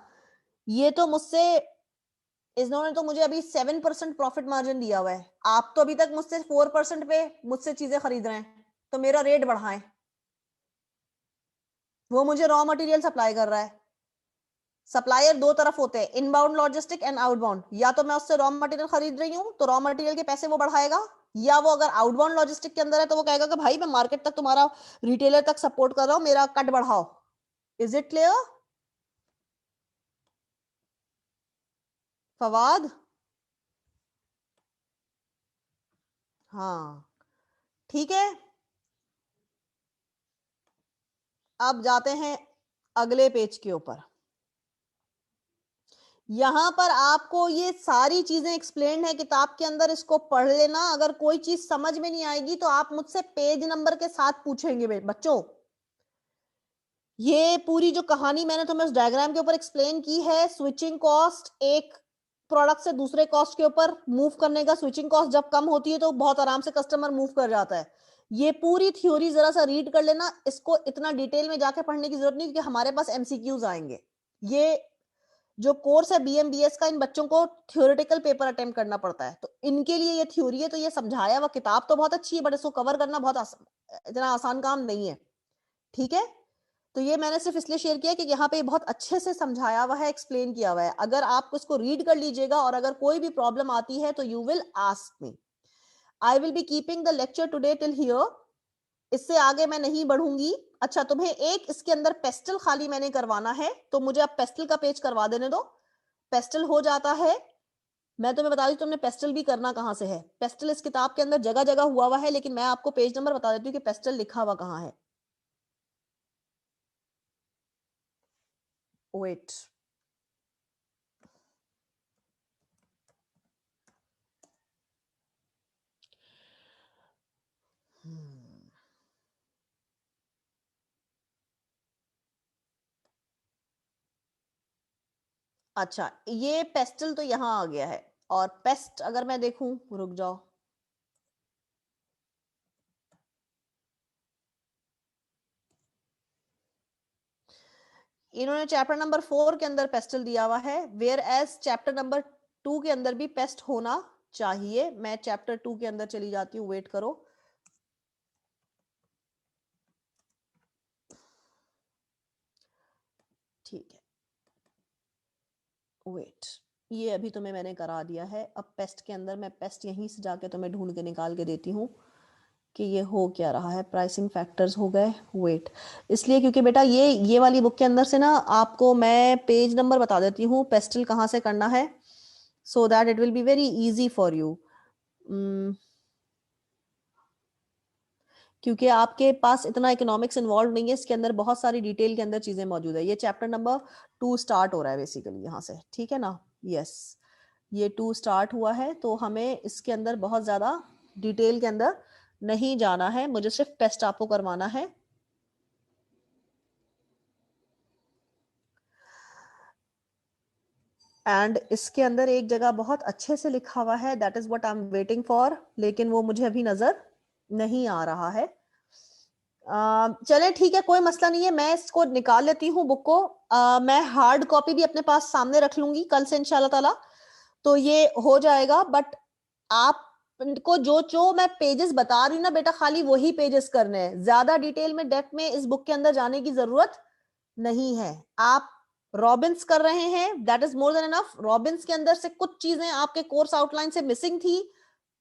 ये तो इन्होंने तो मुझे अभी 7% प्रॉफिट मार्जिन दिया हुआ है, आप तो अभी तक मुझसे 4% पे मुझसे चीजें खरीद रहे हैं, तो मेरा रेट बढ़ाएं। वो मुझे रॉ मटेरियल सप्लाई कर रहा है, सप्लायर दो तरफ होते हैं, इनबाउंड लॉजिस्टिक एंड आउटबाउंड। या तो मैं उससे रॉ मटेरियल खरीद रही हूँ तो रॉ मटेरियल के पैसे वो बढ़ाएगा, या वो अगर आउटबाउंड लॉजिस्टिक के अंदर है तो वो कहेगा कि भाई मैं मार्केट तक तुम्हारा रिटेलर तक सपोर्ट कर रहा हूं, मेरा कट बढ़ाओ। Is it clear Fawad? हाँ ठीक है। अब जाते हैं अगले पेज के ऊपर। यहां पर आपको ये सारी चीजें एक्सप्लेन है किताब के अंदर, इसको पढ़ लेना। अगर कोई चीज समझ में नहीं आएगी तो आप मुझसे पेज नंबर के साथ पूछेंगे बच्चों। ये पूरी जो कहानी मैंने तुम्हें उस डायग्राम के ऊपर एक्सप्लेन की है, स्विचिंग कॉस्ट, एक प्रोडक्ट से दूसरे कॉस्ट के ऊपर मूव करने का, स्विचिंग कॉस्ट जब कम होती है तो बहुत आराम से कस्टमर मूव कर जाता है। ये पूरी थ्योरी जरा सा रीड कर लेना, इसको इतना डिटेल में जाके पढ़ने की जरूरत नहीं क्योंकि हमारे पास एमसीक्यूज आएंगे। ये जो कोर्स है बीएमबीएस का, इन बच्चों को थ्योरेटिकल पेपर अटेम्प्ट करना पड़ता है, तो इनके लिए ये थ्योरी है। तो ये समझाया हुआ किताब तो बहुत अच्छी है बट इसको कवर करना बहुत इतना आसान काम नहीं है। ठीक है, तो ये मैंने सिर्फ इसलिए शेयर किया कि यहाँ पे बहुत अच्छे से समझाया हुआ है, एक्सप्लेन किया हुआ है। अगर आप इसको रीड कर लीजिएगा और अगर कोई भी प्रॉब्लम आती है तो you will ask me. I will B keeping the lecture today till here, इससे आगे मैं नहीं बढ़ूंगी। अच्छा, तुम्हें एक इसके अंदर पेस्टल खाली मैंने करवाना है, तो मुझे अब पेस्टल का पेज करवा देने दो। पेस्टल हो जाता है, मैं तुम्हें बता दी तुमने पेस्टल भी करना कहां से है। पेस्टल इस किताब के अंदर जगह जगह हुआ है, लेकिन मैं आपको पेज नंबर बता देती हूँ कि पेस्टल लिखा हुआ कहां है। वेट, अच्छा ये पेस्टल तो यहां आ गया है, और पेस्ट अगर मैं देखूं, रुक जाओ, इन्होंने चैप्टर नंबर 4 के अंदर पेस्टल दिया हुआ है, वेयर एज चैप्टर नंबर 2 के अंदर भी पेस्ट होना चाहिए। मैं चैप्टर 2 के अंदर चली जाती हूँ, वेट करो। ठीक है, वेट, ये अभी तुम्हें मैंने करा दिया है। अब पेस्ट के अंदर मैं पेस्ट यहीं से जाके तुम्हें ढूंढ के निकाल के देती हूँ कि ये हो क्या रहा है। प्राइसिंग फैक्टर्स हो गए, वेट, इसलिए क्योंकि बेटा ये वाली बुक के अंदर से ना आपको मैं पेज नंबर बता देती हूँ पेस्टल कहाँ से करना है, so that it will be very easy for you. क्योंकि आपके पास इतना इकोनॉमिक्स इन्वॉल्व नहीं है, इसके अंदर बहुत सारी डिटेल के अंदर चीजें मौजूद है। ये चैप्टर नंबर 2 स्टार्ट हो रहा है बेसिकली यहाँ से, ठीक है ना। यस, ये 2 स्टार्ट हुआ है, तो हमें इसके अंदर बहुत ज्यादा डिटेल के अंदर नहीं जाना है, मुझे सिर्फ टेस्ट आपको करवाना है। एंड इसके अंदर एक जगह बहुत अच्छे से लिखा हुआ है, that is what I am waiting for, लेकिन वो मुझे अभी नजर नहीं आ रहा है। चले ठीक है, कोई मसला नहीं है, मैं इसको निकाल लेती हूँ बुक को। मैं हार्ड कॉपी भी अपने पास सामने रख लूंगी कल से इंशाल्लाह ताला, तो ये हो जाएगा। बट आप को जो जो मैं पेजेस बता रही हूँ ना बेटा, खाली वही पेजेस करने हैं, ज्यादा डिटेल में डेप्थ में इस बुक के अंदर जाने की जरूरत नहीं है। आप रॉबिन्स कर रहे हैं, that is more than enough. Robins के अंदर से कुछ चीजें आपके कोर्स आउटलाइन से मिसिंग थी,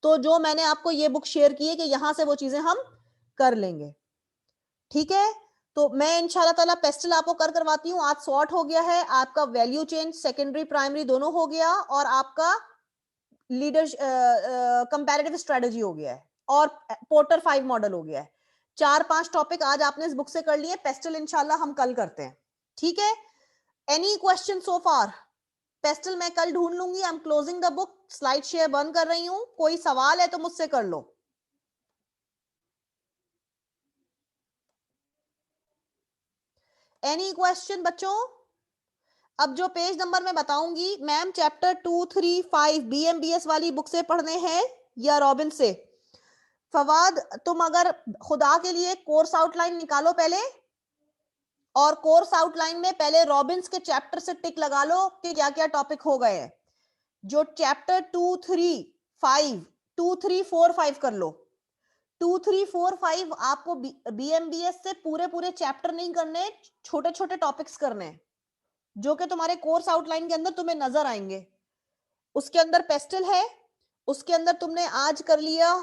तो जो मैंने आपको ये बुक शेयर की है कि यहां से वो चीजें हम कर लेंगे, ठीक है। तो मैं इंशाल्लाह ताला पेस्टल आपको करवाती हूँ। आज सॉर्ट हो गया है, आपका वैल्यू चेंज सेकेंडरी प्राइमरी दोनों हो गया, और आपका लीडर कंपैरेटिव स्ट्रेटजी हो गया है, और पोर्टर 5 मॉडल हो गया है। 4-5 टॉपिक आज आपने इस बुक से कर लिए, पेस्टल इंशाल्लाह हम कल करते हैं, ठीक है। एनी क्वेश्चन सो फार? पेस्टल मैं कल ढूंढ लूंगी। I am closing the book, slide share बंद कर रही हूं। कोई सवाल है तो मुझसे कर लो। एनी क्वेश्चन बच्चों? अब जो पेज नंबर मैं बताऊंगी, मैम चैप्टर 2, 3, 5 बीएमबीएस वाली बुक से पढ़ने हैं या रॉबिन से? फवाद, तुम अगर खुदा के लिए कोर्स आउटलाइन निकालो पहले, और कोर्स आउटलाइन में पहले रॉबिन्स के चैप्टर से टिक लगा लो कि क्या क्या टॉपिक हो गए हैं। जो चैप्टर 2, 3, 5, 2, 3, 4, 5 कर लो। 2, 3, 4, 5 आपको बीएमबीएस से पूरे पूरे चैप्टर नहीं करने, छोटे छोटे टॉपिक्स करने हैं, जो कि तुम्हारे कोर्स आउटलाइन के अंदर तुम्हें नजर आएंगे। उसके अंदर पेस्टल है, उसके अंदर तुमने आज कर लिया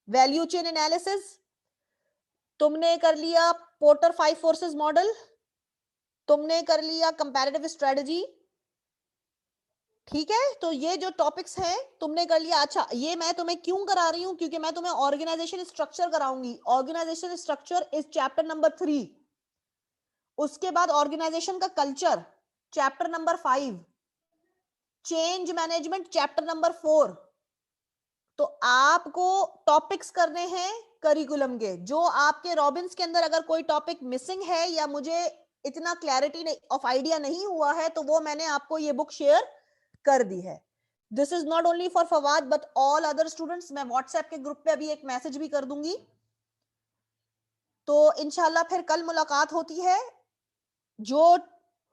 वैल्यू चेन एनालिसिस, तुमने कर लिया पोर्टर 5 फोर्सेस मॉडल, तुमने कर लिया कंपैरेटिव स्ट्रेटजी। ठीक है, तो ये जो टॉपिक्स हैं तुमने कर लिया। अच्छा, ये मैं तुम्हें क्यों करा रही हूं, क्योंकि मैं तुम्हें ऑर्गेनाइजेशन स्ट्रक्चर कराऊंगी। Organisation structure is chapter number 3। उसके बाद ऑर्गेनाइजेशन का culture chapter number 5, change management chapter number 4। तो आपको टॉपिक्स करने हैं करिकुलम के। जो आपके रॉबिन्स के अंदर अगर कोई टॉपिक मिसिंग है या मुझे इतना क्लैरिटी ऑफ आइडिया नहीं हुआ है, तो वो मैंने आपको ये बुक शेयर कर दी है। This is not only for Fawad but all other students. मैं व्हाट्सएप के ग्रुप पे अभी एक मैसेज भी कर दूंगी। तो इंशाल्लाह फिर कल मुलाकात होती है। जो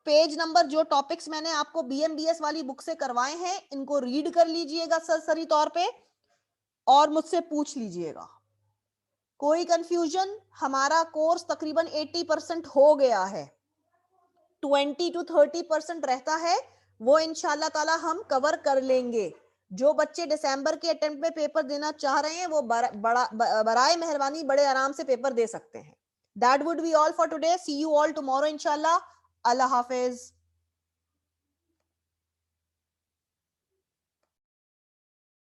पेज नंबर, जो टॉपिक्स मैंने आपको बीएमबीएस वाली बुक से करवाए हैं, इनको रीड कर लीजिएगा सरसरी तौर पे और मुझसे पूछ लीजिएगा। कोई कंफ्यूजन, हमारा कोर्स तकरीबन 80% हो गया है, 20 to 30% रहता है, वो इंशाल्लाह ताला हम कवर कर लेंगे। जो बच्चे दिसंबर के अटेम्प्ट में पेपर देना चाह रहे हैं वो बराए मेहरबानी बड़े आराम से पेपर दे सकते हैं। That would be all for today. See you all tomorrow इंशाल्लाह। अल्लाह हाफिज।